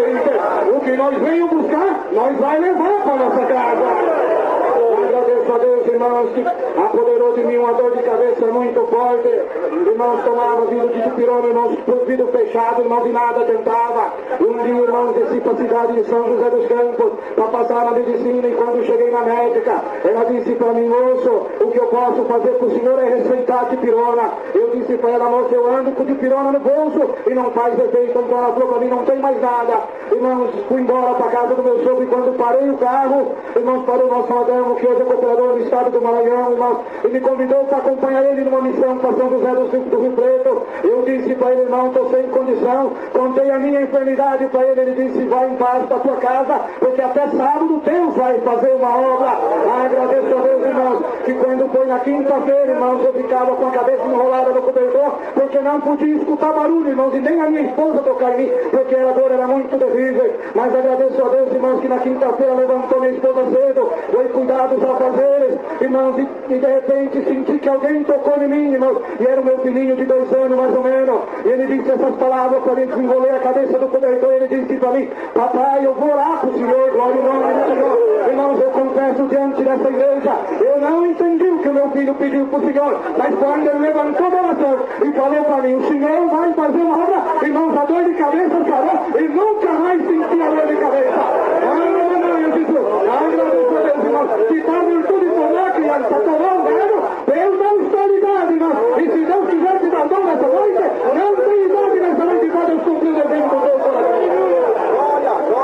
O que nós venhamos buscar, nós vai levar para a nossa casa. Agradeço a Deus, irmãos, que apoderou de mim uma dor de cabeça muito forte. Irmãos, tomava vidro de dipirona, irmãos, por vidro fechado, irmãos, e nada tentava. Um dia, irmãos, desci para a cidade de São José dos Campos para passar na medicina, e quando cheguei na médica, ela disse para mim: moço, o que eu posso fazer para o senhor é receitar dipirona. Eu disse para ela: moço, eu ando com dipirona no bolso e não faz efeito. Então ela falou para mim: não tem mais nada. Irmãos, fui embora para a casa do meu sogro, e quando parei o carro, irmãos, parou o nosso madamo, que hoje é cooperador do estado do Maranhão, irmãos, e me convidou para acompanhar ele numa missão para São José do Rio Preto. Eu disse para ele: irmão, estou sem condição. Contei a minha enfermidade para ele. Ele disse: vai em paz para a tua casa, porque até sábado Deus vai fazer uma obra. Agradeço a Deus, irmãos, que quando foi na quinta-feira, irmãos, eu ficava com a cabeça enrolada no cobertor, porque não podia escutar barulho, irmãos, e nem a minha esposa tocar em mim, porque a dor era muito terrível. Mas agradeço a Deus, irmãos, que na quinta-feira levantou minha esposa cedo, foi cuidar dos afazeres, irmãos, e de repente senti que alguém tocou em mim, irmãos, e era o meu filhinho de 2 anos, mais ou menos, e ele disse essas palavras para mim, desenrolei a cabeça do cobertor, e ele disse para mim: papai, eu vou orar para o Senhor, glória ao nome do Senhor. Irmãos, eu confesso diante dessa igreja, eu não entendi o que o meu filho pediu para o Senhor, mas quando ele levantou da oração e falou para mim: o Senhor vai fazer uma obra, irmãos, a dor de cabeça sarou, e nunca mais senti a dor de cabeça. Eu disse: agradeço a Deus, irmãos, que está virtude tornar criança, tornou velho, Deus não está ligado, irmãos, e se Deus quiser te dar dom nessa noite, não tem idade nessa noite para Deus cumprir o desejo do Deus.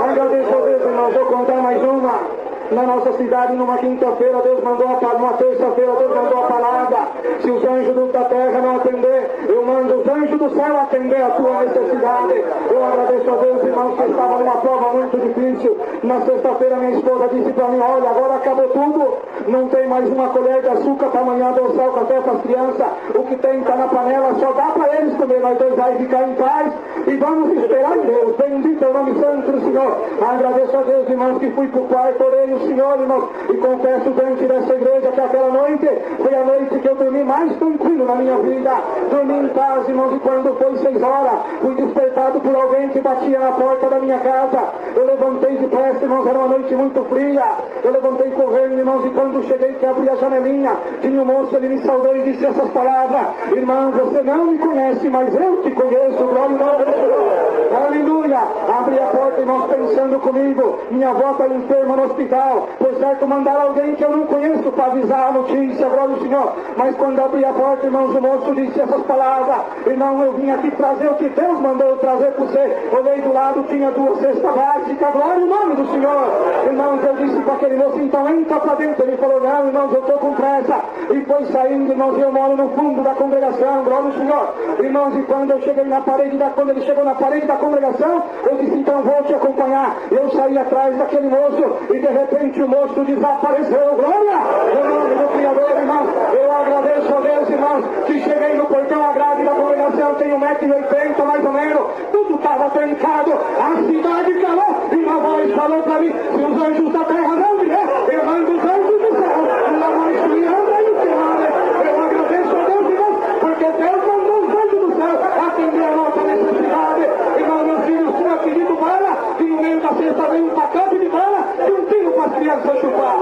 Agradeço a Deus, irmãos, vou contar mais uma. Na nossa cidade, numa quinta-feira, Deus mandou a palavra, numa terça-feira, Deus mandou a palavra: se os anjos da terra não atender, eu mando os anjos do céu atender a tua necessidade. Eu agradeço a Deus, irmãos, que estava numa prova muito difícil. Na sexta-feira, minha esposa disse para mim: olha, agora acabou tudo, não tem mais uma colher de açúcar para amanhã adoçar o café para as crianças, o que tem está na panela, só dá para eles comer, nós dois aí ficar em paz e vamos esperar em Deus. Bendito é o nome santo do Senhor. Agradeço a Deus, irmãos, que fui para o quarto, orei o Senhor, irmãos, e confesso diante dessa igreja que aquela noite foi a noite que eu dormi mais tranquilo na minha vida. Dormi em paz, irmãos, e quando foi 6 horas, fui despertado por alguém que batia na porta da minha casa. Eu levantei depressa, irmãos, era uma noite muito fria. Eu levantei correndo, irmãos, e quando cheguei que abri a janelinha, tinha um moço, ele me saudou e disse essas palavras: irmão, você não me conhece, mas eu te conheço, glória ao nome do Senhor. Aleluia. Abri a porta, irmãos, pensando comigo, minha avó está enferma no hospital. Por certo, mandaram alguém que eu não conheço para avisar a notícia, glória ao Senhor. Mas quando abri a porta, irmãos, o moço disse essas palavra. Irmão, eu vim aqui trazer o que Deus mandou eu trazer para você. Olhei do lado, tinha 2 cestas básicas, glória o nome do Senhor. Irmãos, eu disse para aquele moço, então entra para dentro. Ele falou, não, irmãos, eu estou com pressa. E foi saindo, irmãos, eu moro no fundo da congregação, glória ao Senhor. Irmãos, e quando eu cheguei na parede, quando ele chegou na parede da congregação, eu disse, então vou te acompanhar. Eu saí atrás daquele moço e de repente o moço desapareceu. Glória! Em nome do Criador, irmãos, eu agradeço a Deus, irmãos, que cheguei no portão, a grade da congregação tem 1,80 m mais ou menos, tudo estava trancado, a cidade calou, e uma voz falou para mim, se os anjos da terra não vier, eu mando os anjos do céu, uma voz me anda e eu agradeço a Deus, irmãos, porque Deus mandou os anjos do céu atender a nossa necessidade. Irmão, meus filhos tinham pedido bala, e no meio da cesta veio um pacote de bala e um tiro para as crianças chupar.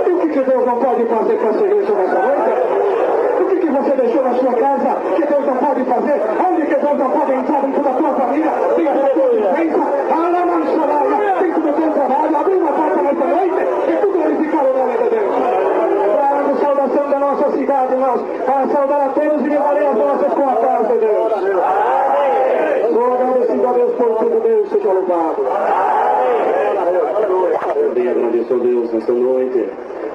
E o que Deus não pode fazer para a sua igreja nessa noite? O que você deixou na sua casa que Deus não pode fazer? Onde que Deus não pode entrar dentro da tua família? Tem a tua defesa, tem tudo o teu trabalho, abriu uma porta nessa noite e tudo glorificar o nome de Deus. Dando saudação da nossa cidade, irmãos, para saudar a todos e levarei as nossas com a paz de Deus. Sou agradecido a Deus por tudo, Deus seja louvado. Também agradeço a Deus nessa noite,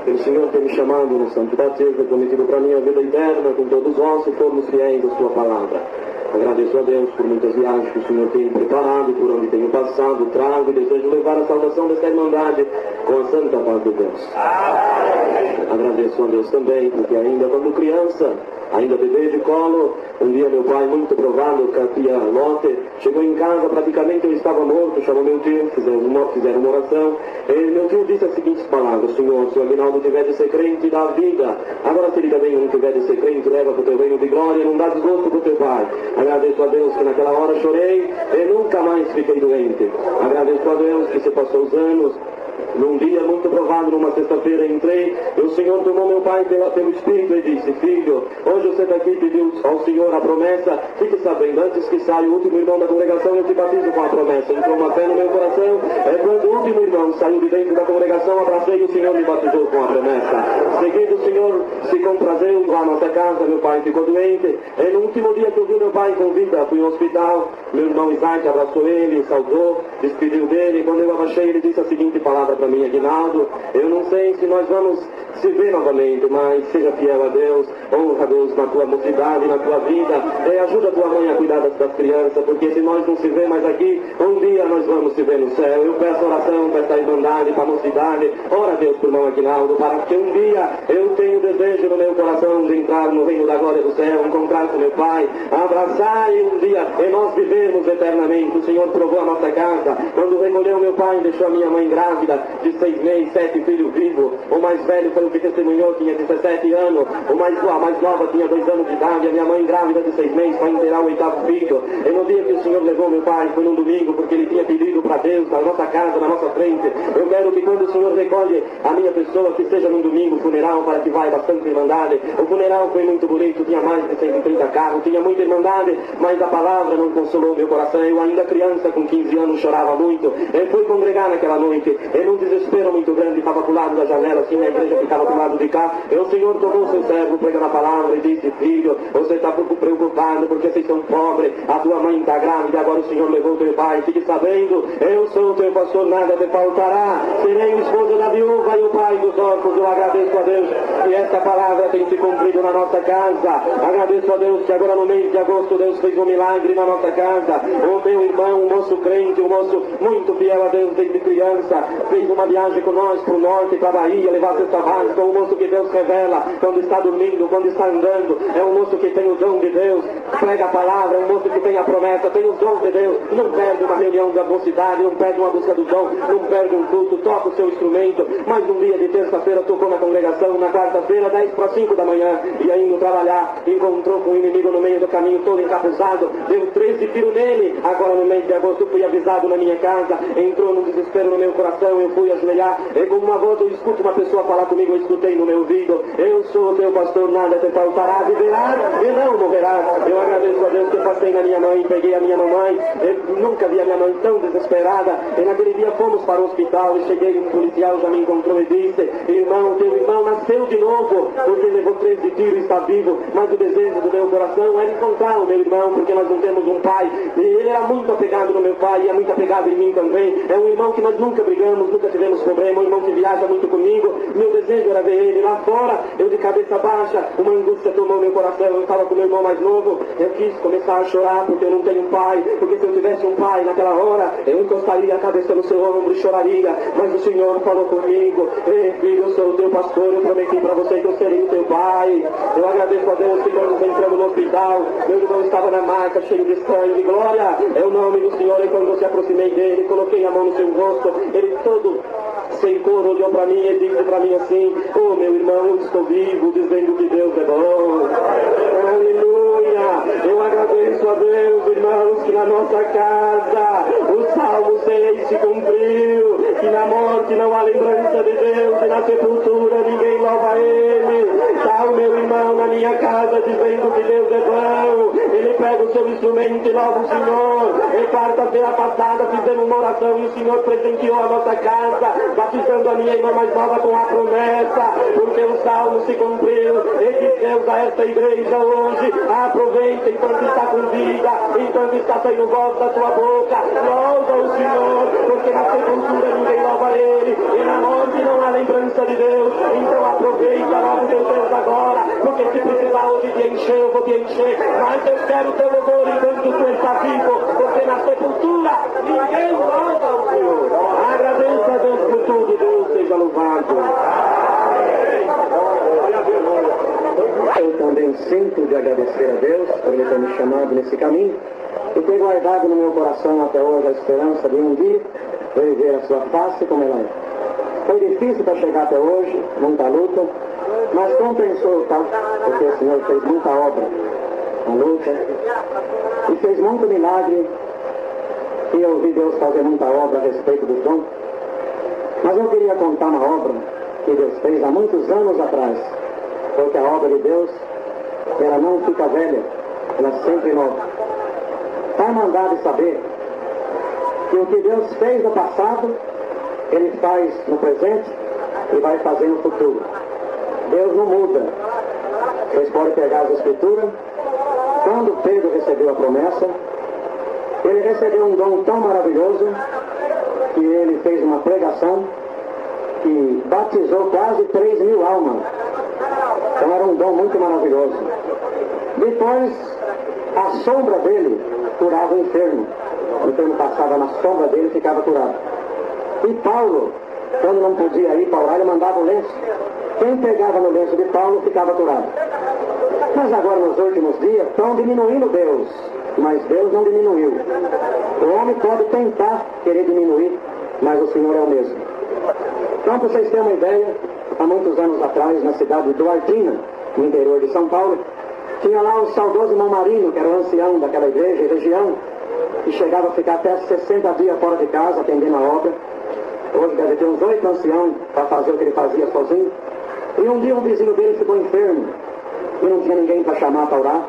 pelo Senhor ter me chamado no santo batismo, prometido para mim a vida eterna, com todos nós e formos fiéis à sua palavra. Agradeço a Deus por muitas viagens que o Senhor tem preparado, por onde tenho passado, trago e desejo levar a saudação desta irmandade com a santa paz de Deus. Agradeço a Deus também, porque ainda quando criança, ainda bebê de colo, um dia meu pai, muito provável, capia lote, chegou em casa, praticamente eu estava morto, chamou meu tio, fizeram uma oração, e meu tio disse as seguintes palavras: Senhor, se o Aguinaldo tiver de ser crente, dá vida. Agora se ele também não tiver de ser crente, leva para o teu reino de glória, não dá desgosto para o teu pai. Agradeço a Deus que naquela hora chorei e nunca mais fiquei doente. Agradeço a Deus que se passou os anos. Num dia muito provável, numa sexta-feira, entrei e o Senhor tomou meu pai pelo Espírito e disse: filho, hoje você está aqui, pediu ao Senhor a promessa, fique sabendo, antes que saia o último irmão da congregação, eu te batizo com a promessa. Entrou uma fé no meu coração, quando o último irmão saiu de dentro da congregação, abracei e o Senhor me batizou com a promessa. Seguindo, o Senhor se comprazeu lá na nossa casa, meu pai ficou doente, e no último dia que eu vi meu pai com vida, fui ao hospital, meu irmão Isaac abraçou ele, saudou, despediu dele, quando eu abaixei, ele disse a seguinte palavra para mim: Aguinaldo, eu não sei se nós vamos se ver novamente, mas seja fiel a Deus, honra a Deus na tua mocidade, na tua vida, e ajuda a tua mãe a cuidar das crianças, porque se nós não se ver mais aqui, um dia nós vamos se ver no céu. Eu peço oração para esta irmandade, para a mocidade, ora a Deus por irmão Aguinaldo, para que um dia eu tenha o desejo no meu coração de entrar no reino da glória do céu, encontrar com meu pai, abraçar e um dia e nós vivermos eternamente. O Senhor provou a nossa casa, quando recolheu meu pai e deixou a minha mãe grávida de 6 meses, 7 filhos vivos. O mais velho foi o que testemunhou, tinha 17 anos, a mais nova tinha 2 anos de idade, a minha mãe grávida de 6 meses para inteirar o 8º filho. E no dia que o Senhor levou meu pai, foi num domingo, porque ele tinha pedido para Deus, na nossa casa, na nossa frente: eu quero que quando o Senhor recolhe a minha pessoa, que seja num domingo, funeral, para que vai bastante irmandade. O funeral foi muito bonito, tinha mais de 130 carros, tinha muita irmandade, mas a palavra não consolou meu coração. Eu ainda criança, com 15 anos, chorava muito. Eu fui congregar naquela noite, e num desespero muito grande, estava pro lado da janela, assim, a igreja ficava pro lado de cá, e o Senhor tomou seu servo, pregando a palavra, e disse: filho, você está preocupado porque vocês são pobres, a tua mãe está grávida, agora o Senhor levou teu pai, fique sabendo, eu sou o teu pastor, nada te faltará, serei o esposo da viúva e o pai dos órfãos. Eu agradeço a Deus que esta palavra tem se cumprido na nossa casa. Agradeço a Deus que agora no mês de agosto Deus fez um milagre na nossa casa. O meu irmão, um moço crente, um moço muito fiel a Deus desde criança, fez uma viagem com nós para o norte, para a Bahia, levar cesta básica. Um moço que Deus revela quando está dormindo, quando está andando. É um moço que tem o dom de Deus, prega a palavra, é um moço que tem a promessa, tem os dons de Deus. Não perde uma reunião da mocidade, não perde uma busca do dom, não perde um culto, toca o seu instrumento. Mas um dia de terça-feira tocou na congregação, na quarta-feira, 10 para 5 da manhã, ia indo trabalhar, encontrou com o inimigo no meio do caminho, todo encapuzado, deu 13 tiros nele. Agora no mês de agosto fui avisado na minha casa, entrou no desespero no meu coração, eu fui ajoelhar, e como uma voz eu escuto uma pessoa falar comigo, eu escutei no meu ouvido: eu sou o teu pastor, nada te faltará, viverá e não morrerá. Eu agradeço a Deus que eu passei na minha mãe, peguei a minha mamãe, eu nunca vi a minha mãe tão desesperada, e naquele dia fomos para o hospital, e cheguei, um policial já me encontrou e disse: você, irmão, teu irmão nasceu de novo, porque levou 13 tiros e está vivo, mas o desejo do meu coração é encontrar o meu irmão, porque nós não temos um pai, e ele era muito apegado no meu pai, e é muito apegado em mim também. É um irmão que nós nunca brigamos, nunca tivemos problema, um irmão que viaja muito comigo. Meu desejo era ver ele lá fora, eu de cabeça baixa, uma angústia tomou meu coração, eu estava com meu irmão mais novo, eu quis começar a chorar porque eu não tenho um pai, porque se eu tivesse um pai naquela hora, eu encostaria a cabeça no seu ombro e choraria, mas o Senhor falou comigo: ei filho, eu sou o teu pastor, eu prometi para você que eu serei o teu pai. Eu agradeço a Deus que quando entramos no hospital, meu irmão estava na maca, cheio de sangue, de glória, é o nome do Senhor, e quando eu se aproximei dele, coloquei a mão no seu rosto, ele todo sem cor olhou para mim e disse para mim assim: oh meu irmão, eu estou vivo, dizendo que Deus é bom. Aleluia! Eu agradeço a Deus, irmãos, que na nossa casa o Salmo 6 se cumpriu, que na morte não há lembrança de Deus, e na sepultura ninguém louva Ele. Está o meu irmão na minha casa dizendo que Deus é bom. Ele pega o seu instrumento e louva o Senhor. E quarta-feira passada fizemos uma oração e o Senhor presenteou a nossa casa, batizando a minha irmã mais nova com a promessa, porque o Salmo se cumpriu. E diz Deus a esta igreja hoje: aproveita enquanto está com vida, enquanto está saindo voz da tua boca, louva o Senhor, porque na sepultura ninguém louva Ele, e na morte não há lembrança de Deus. Então aproveita, louva o teu Deus agora, porque se precisar hoje de encher, eu vou te encher, mas eu quero o teu louvor enquanto tu está vivo, porque na sepultura ninguém louva o Senhor. Agradeça a Deus por tudo, Deus seja louvado. Eu também sinto de agradecer a Deus por Ele ter me chamado nesse caminho e ter guardado no meu coração até hoje a esperança de um dia ver a sua face como ela é. Foi difícil para chegar até hoje, muita luta, mas compensou, tá? Porque o Senhor fez muita obra na luta e fez muito milagre, e eu vi Deus fazer muita obra a respeito do dom. Mas eu queria contar uma obra que Deus fez há muitos anos atrás, porque a obra de Deus, ela não fica velha, ela sempre nova. Está mandado saber que o que Deus fez no passado, Ele faz no presente e vai fazer no futuro. Deus não muda. Vocês podem pegar as Escrituras. Quando Pedro recebeu a promessa, ele recebeu um dom tão maravilhoso que ele fez uma pregação que batizou quase 3.000 almas. Então era um dom muito maravilhoso. Depois, a sombra dele curava o enfermo. O enfermo passava na sombra dele e ficava curado. E Paulo, quando não podia ir para orar, ele mandava o lenço. Quem pegava no lenço de Paulo ficava curado. Mas agora, nos últimos dias, estão diminuindo Deus, mas Deus não diminuiu. O homem pode tentar querer diminuir, mas o Senhor é o mesmo. Então, para vocês terem uma ideia, há muitos anos atrás, na cidade de Duartina, no interior de São Paulo, tinha lá o saudoso irmão Marino, que era o ancião daquela igreja e região, que chegava a ficar até 60 dias fora de casa, atendendo a obra. Hoje deve ter uns 8 anciãos para fazer o que ele fazia sozinho. E um dia um vizinho dele ficou enfermo, e não tinha ninguém para chamar para orar.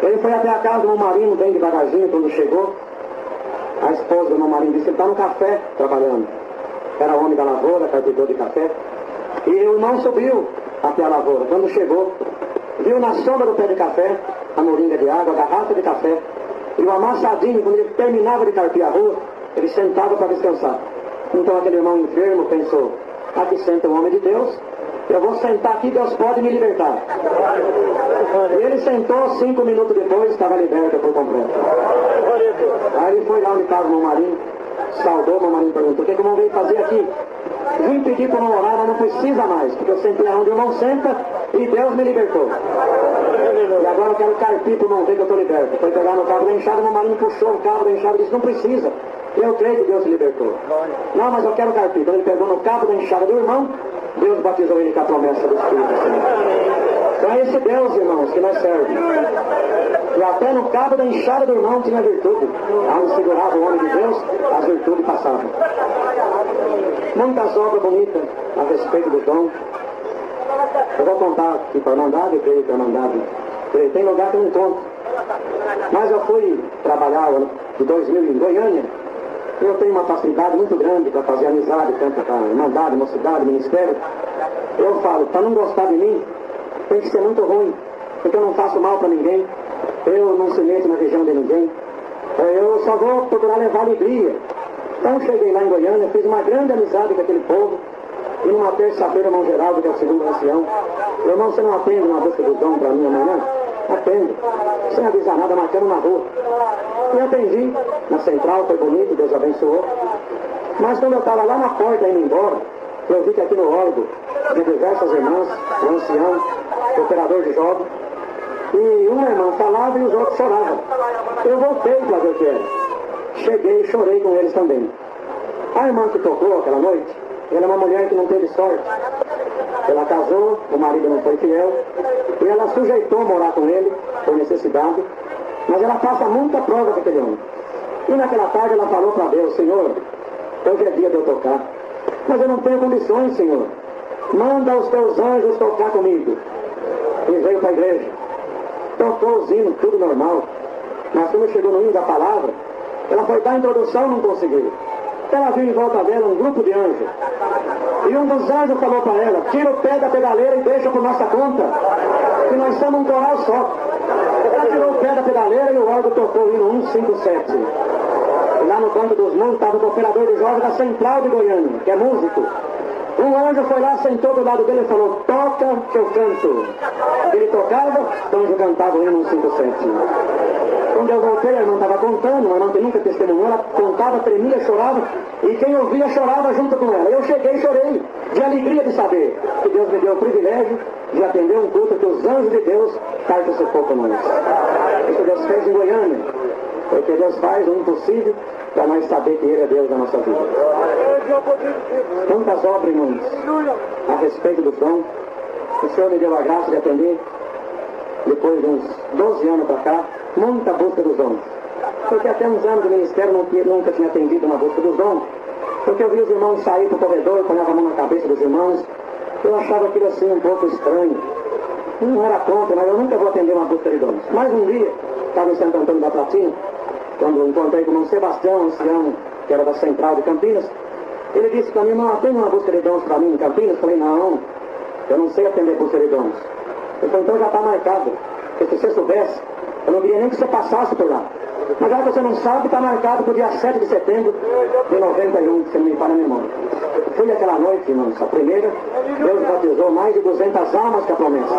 Ele foi até a casa do irmão Marino, bem devagarzinho, quando chegou. A esposa do irmão Marino disse: ele está no café trabalhando. Era homem da lavoura, carpinteiro de café. E o irmão subiu até a lavoura. Quando chegou, viu na sombra do pé de café a moringa de água, a garrafa de café, e o amassadinho. Quando ele terminava de carpir a rua, ele sentava para descansar. Então aquele irmão enfermo pensou: aqui senta um homem de Deus, eu vou sentar aqui, Deus pode me libertar. E ele sentou, 5 minutos depois, estava liberto por completo. Aí ele foi lá onde estava o irmão Marinho, saudou o irmão Marinho e perguntou: o que o irmão veio fazer aqui? Vim pedir para não orar, mas não precisa mais, porque eu sentei onde o irmão senta e Deus me libertou. E agora eu quero carpir para o irmão ver que eu estou liberto. Foi pegar no cabo da enxada, o irmão Marinho puxou o cabo da enxada e disse: não precisa, eu creio que Deus se libertou. Não, mas eu quero carpir. Então ele pegou no cabo da enxada do irmão, Deus batizou ele com a promessa do Espírito Santo. Então é esse Deus, irmãos, que nós servemos. E até no cabo da enxada do irmão tinha virtude. Onde segurava o homem de Deus, as virtudes passavam. Muitas obras bonitas a respeito do dom. Eu vou contar aqui para Irmandade, eu creio que a Irmandade. Tem lugar que eu não conto. Mas eu fui trabalhar de 2000 em Goiânia, Eu tenho uma facilidade muito grande para fazer amizade, tanto para irmandade, mocidade, ministério. Eu falo, para não gostar de mim, tem que ser muito ruim, porque eu não faço mal para ninguém, eu não se meto na região de ninguém, eu só vou procurar levar alegria. Então cheguei lá em Goiânia, fiz uma grande amizade com aquele povo, e numa terça-feira, irmão Geraldo, que é o segundo ancião, irmão, você não atende uma busca do dom para mim amanhã? Atendo. Sem avisar nada, marcando na rua. E atendi, na central, foi bonito, Deus abençoou. Mas quando eu estava lá na porta indo embora, eu vi que aqui no órgão de diversas irmãs, o ancião, o operador de jovens, e uma irmã falava e os outros choravam. Eu voltei para ver o que era. Cheguei e chorei com eles também. A irmã que tocou aquela noite, ela é uma mulher que não teve sorte. Ela casou, o marido não foi fiel, e ela sujeitou a morar com ele, por necessidade, mas ela passa muita prova com aquele homem. E naquela tarde ela falou para Deus, Senhor, hoje é dia de eu tocar, mas eu não tenho condições, Senhor. Manda os teus anjos tocar comigo. E veio para a igreja. Tocou os hinos, tudo normal. Mas quando chegou no hino da palavra, ela foi dar a introdução, não conseguiu. Ela viu em volta dela um grupo de anjos. E um dos anjos falou para ela, tira o pé da pedaleira e deixa por nossa conta, que nós somos um coral só. Ela tirou o pé da pedaleira e o órgão tocou o hino 157. E lá no canto dos mundos estava o operador de jovens da Central de Goiânia, que é músico. Um anjo foi lá, sentou do lado dele e falou, toca que eu canto. Ele tocava, o anjo cantava o hino 157. Quando eu voltei, a irmã estava contando, uma irmã que nunca testemunhou, ela contava, tremia, chorava, e quem ouvia chorava junto com ela. Eu cheguei e chorei, de alegria de saber que Deus me deu o privilégio de atender um culto que os anjos de Deus participou conosco. Isso Deus fez em Goiânia, porque Deus faz o impossível para nós saber que Ele é Deus da nossa vida. Tantas obras, irmãos, a respeito do dom, o Senhor me deu a graça de atender, depois de uns 12 anos para cá, muita busca dos dons. Porque até uns anos de ministério nunca tinha atendido uma busca dos dons. Porque eu vi os irmãos sair para o corredor, ponhava a mão na cabeça dos irmãos. Eu achava aquilo assim um pouco estranho. Não era contra, mas eu nunca vou atender uma busca de dons. Mas um dia, estava em Santo Antônio da Platina, quando encontrei com o irmão Sebastião, ancião, que era da Central de Campinas, ele disse para mim, irmão, atende uma busca de dons para mim em Campinas? Eu falei, não, eu não sei atender busca de dons. Ele falou, então já está marcado. Porque se você soubesse, eu não queria nem que você passasse por lá. Mas já que você não sabe, está marcado para o dia 7 de setembro de 91, que você não me fala a memória. Fui aquela noite, irmãos, a primeira, Deus batizou mais de 200 almas que a promessa.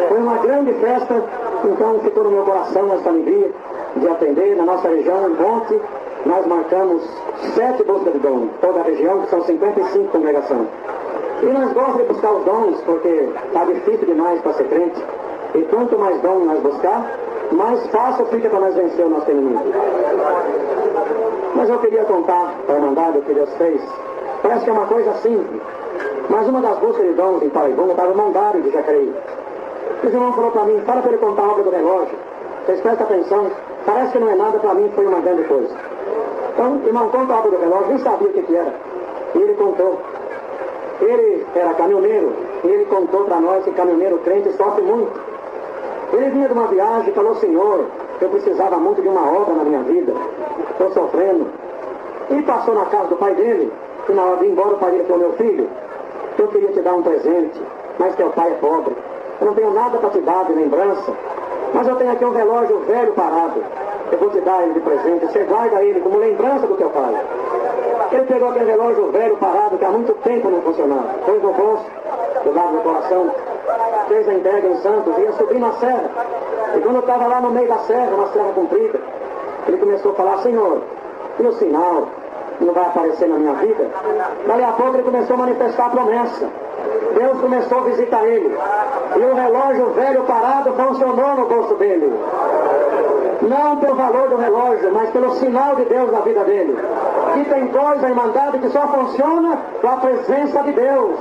Foi uma grande festa, então ficou no meu coração essa alegria de atender na nossa região, em Ponte. Nós marcamos 7 buscas de dom, toda a região, que são 55 congregações. E nós gostamos de buscar os dons, porque está difícil demais para ser crente. E quanto mais dom nós buscar, mais fácil fica para nós vencer o nosso inimigo. Mas eu queria contar para a irmandade o que Deus fez. Parece que é uma coisa simples. Mas uma das buscas de dons em Paraibuna estava o irmão Dário de Jacareí. O irmão falou para mim, fala para ele contar a obra do relógio. Vocês prestem atenção, parece que não é nada, para mim foi uma grande coisa. Então, o irmão conta a obra do relógio, nem sabia o que era. E ele contou. Ele era caminhoneiro, e ele contou para nós que caminhoneiro crente sofre muito. Ele vinha de uma viagem e falou, Senhor, eu precisava muito de uma obra na minha vida, estou sofrendo. E passou na casa do pai dele, e na hora de ir embora o pai dele falou, meu filho, eu queria te dar um presente, mas teu pai é pobre, eu não tenho nada para te dar de lembrança, mas eu tenho aqui um relógio velho parado, eu vou te dar ele de presente, você guarda ele como lembrança do teu pai. Ele pegou aquele relógio velho parado que há muito tempo não funcionava, pôs no bolso, do lado do coração, fez a entrega em Santos, ia subir na serra. E quando eu estava lá no meio da serra, uma serra comprida, ele começou a falar, Senhor, e o sinal não vai aparecer na minha vida? Dali a pouco ele começou a manifestar a promessa. Deus começou a visitar ele. E o relógio velho parado funcionou no bolso dele. Não pelo valor do relógio, mas pelo sinal de Deus na vida dele. Que tem coisa, irmandade, que só funciona com a presença de Deus.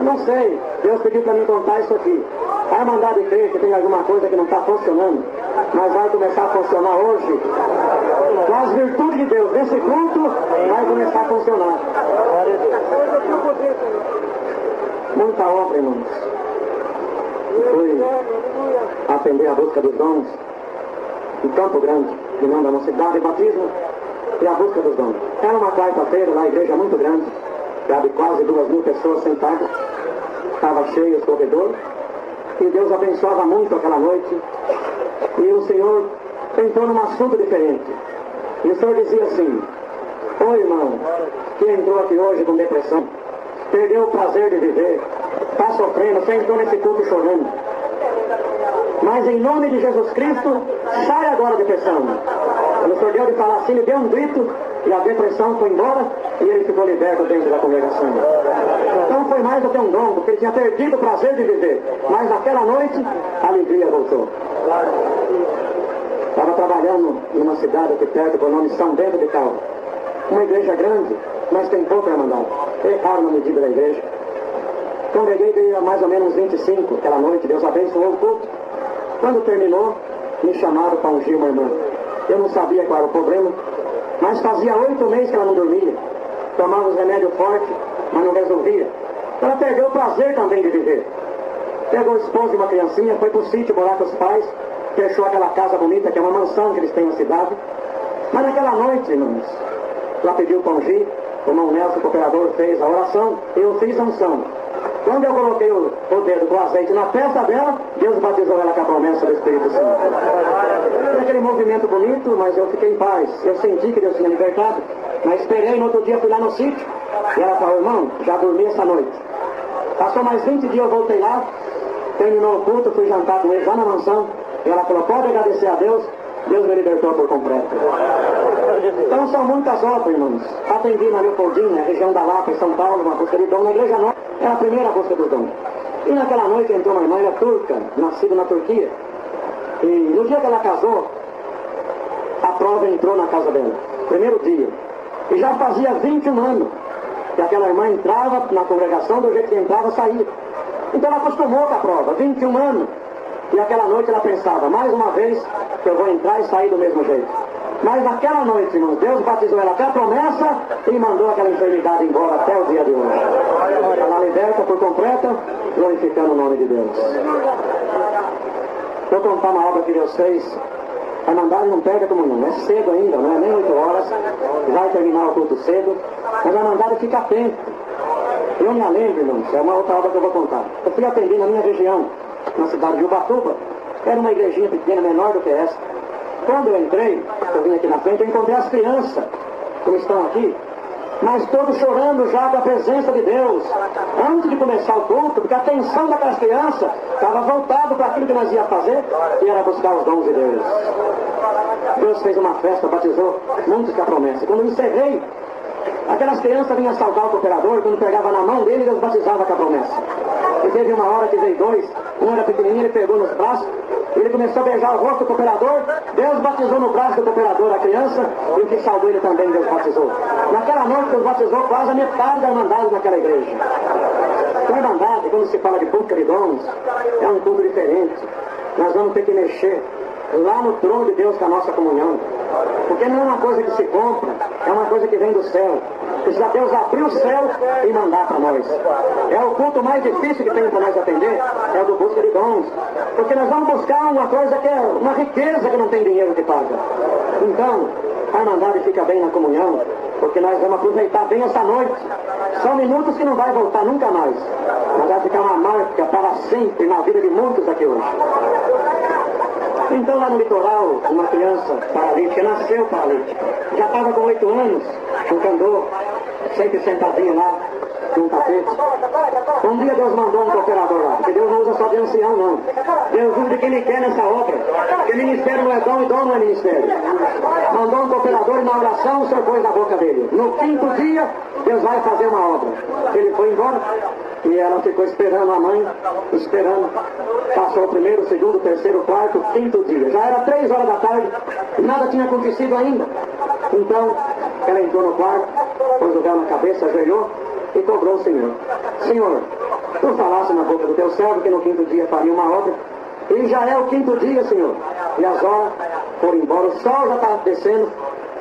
Não sei, Deus pediu para mim contar isso aqui. A irmandade crê que tem alguma coisa que não está funcionando, mas vai começar a funcionar hoje. Com as virtudes de Deus, nesse culto, vai começar a funcionar. Muita obra, irmãos. Fui atender a busca dos dons em Campo Grande, que não da nossa cidade, batismo. e a busca dos dons. Era uma quarta-feira, na igreja muito grande, cabe quase 2.000 pessoas sentadas, estava cheio os corredores, e Deus abençoava muito aquela noite, e o Senhor entrou num assunto diferente. E o Senhor dizia assim: ô irmão, que entrou aqui hoje com depressão, perdeu o prazer de viver, está sofrendo, você entrou nesse culto chorando. Mas em nome de Jesus Cristo, sai agora a depressão. Quando o Senhor deu de falar assim, ele deu um grito e a depressão foi embora e ele ficou liberto dentro da congregação. Então foi mais do que um dom, porque ele tinha perdido o prazer de viver. Mas naquela noite, a alegria voltou. Estava trabalhando numa cidade aqui perto, com o nome São Bento de Caldas. Uma igreja grande, mas tem pouca irmandade. Erraram na medida da igreja. Congreguei, veio mais ou menos 25 aquela noite, Deus abençoou o culto. Quando terminou, me chamaram para ungir uma irmã. Eu não sabia qual era o problema, mas fazia 8 meses que ela não dormia. Tomava os remédios fortes, mas não resolvia. Ela perdeu o prazer também de viver. Pegou o esposo e uma criancinha, foi para o sítio morar com os pais, fechou aquela casa bonita, que é uma mansão que eles têm na cidade. Mas naquela noite, irmãos, ela pediu para ungir, o irmão Nelson, o cooperador, fez a oração, eu fiz a unção. Quando eu coloquei o dedo com azeite na testa dela, Deus batizou ela com a promessa do Espírito Santo. Foi aquele movimento bonito, mas eu fiquei em paz. Eu senti que Deus tinha libertado, mas esperei, no outro dia fui lá no sítio, e ela falou: irmão, já dormi essa noite. Passou mais 20 dias, eu voltei lá, terminou o culto, fui jantar com ele lá na mansão, e ela falou: pode agradecer a Deus, Deus me libertou por completo. Então são muitas obras, irmãos. Atendi na Leopoldina, região da Lapa, em São Paulo, uma busca de dom na Igreja Nova. Era a primeira busca dos dons. E naquela noite entrou uma irmã, ela é turca, nascida na Turquia. E no dia que ela casou, a prova entrou na casa dela. Primeiro dia. E já fazia 21 anos que aquela irmã entrava na congregação, do jeito que entrava, saía. Então ela acostumou com a prova, 21 anos. E aquela noite ela pensava: mais uma vez que eu vou entrar e sair do mesmo jeito. Mas naquela noite, irmãos, Deus batizou ela com a promessa e mandou aquela enfermidade embora até o dia de hoje. Ela liberta por completa, glorificando o nome de Deus. Vou contar uma obra que Deus fez. A mandada não perde a comunhão. É cedo ainda, não é nem 8 horas. Vai terminar o culto cedo. Mas a mandada fica atenta. Eu me lembro, irmãos, é uma outra obra que eu vou contar. Eu fui atender na minha região, na cidade de Ubatuba. Era uma igrejinha pequena, menor do que essa. Quando eu entrei, eu vim aqui na frente, eu encontrei as crianças, como estão aqui, mas todos chorando já com a presença de Deus, antes de começar o culto, porque a atenção daquelas crianças estava voltada para aquilo que nós íamos fazer, que era buscar os dons de Deus. Deus fez uma festa, batizou muitos com a promessa. Quando eu encerrei, aquelas crianças vinham saudar o cooperador, quando pegava na mão dele, Deus batizava com a promessa. E teve uma hora que veio 2, um era pequenininho, ele pegou nos braços, ele começou a beijar o rosto do cooperador, Deus batizou no braço do cooperador a criança, e o que saudou ele também, Deus batizou. Naquela noite, Deus batizou quase a metade da irmandade naquela igreja. Então, a irmandade, quando se fala de busca de dons, é um culto diferente. Nós vamos ter que mexer lá no trono de Deus com a nossa comunhão. Porque não é uma coisa que se compra, é uma coisa que vem do céu. Precisa Deus abrir o céu e mandar para nós. É o culto mais difícil que tem para nós atender, é o do busca de dons. Porque nós vamos buscar uma coisa que é uma riqueza que não tem dinheiro que paga. Então, a irmandade fica bem na comunhão, porque nós vamos aproveitar bem essa noite. São minutos que não vai voltar nunca mais. Mas vai ficar uma marca para sempre na vida de muitos aqui hoje. Então lá no litoral, uma criança paralítica, nasceu paralítica. Já estava com 8 anos, um candor, sempre sentadinho lá, num tapete. Um dia Deus mandou um cooperador lá, porque Deus não usa só de ancião, não. Deus usa de quem Ele quer nessa obra. Porque ministério não é dom e dom não é ministério. Mandou um cooperador e na oração o Senhor pôs na boca dele. No 5º dia, Deus vai fazer uma obra. Ele foi embora. E ela ficou esperando a mãe, esperando. Passou o 1º, 2º, 3º, 4º, 5º dia. Já era 3 horas da tarde e nada tinha acontecido ainda. Então, ela entrou no quarto, pôs o véu na cabeça, ajoelhou e cobrou o Senhor. Senhor, tu falaste na boca do teu servo que no 5º dia faria uma obra. E já é o 5º dia, Senhor. E as horas foram embora, o sol já está descendo.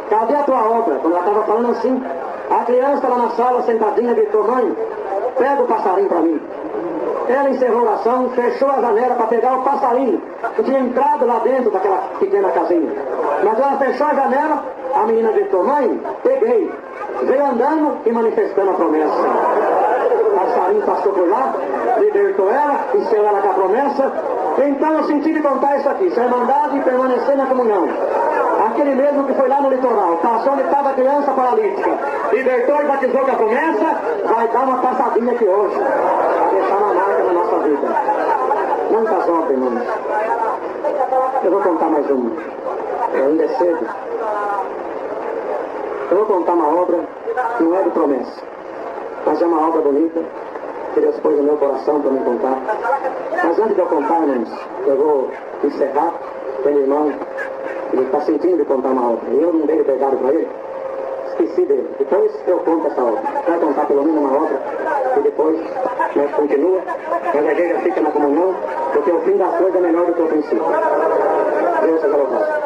Cadê a tua obra? Quando ela estava falando assim, a criança lá na sala, sentadinha, gritou: mãe, pega o passarinho para mim. Ela encerrou a oração, fechou a janela para pegar o passarinho que tinha entrado lá dentro daquela pequena casinha. Mas ela fechou a janela, A menina gritou: mãe, peguei. Veio andando e manifestando a promessa. Passarinho passou por lá, libertou ela, encheu ela com a promessa. Então eu senti de contar isso aqui: ser mandado e permanecer na comunhão. Aquele mesmo que foi lá no litoral, passou onde estava a criança paralítica, libertou e batizou com a promessa, vai dar uma passadinha aqui hoje, para deixar uma marca na nossa vida. Muitas obras, irmãos. Eu vou contar mais uma. Ainda é cedo. Eu vou contar uma obra que não é de promessa, mas é uma obra bonita que Deus pôs no meu coração para me contar. Mas antes de eu contar, irmãos, eu vou encerrar. Tem um irmão que está sentindo de contar uma obra, e eu não dei liberdade para ele, esqueci dele. Depois eu conto essa obra. Vai contar pelo menos uma obra, e depois nós continua, mas a igreja fica na comunhão, porque o fim das coisas é melhor do que o princípio. Deus seja louvado.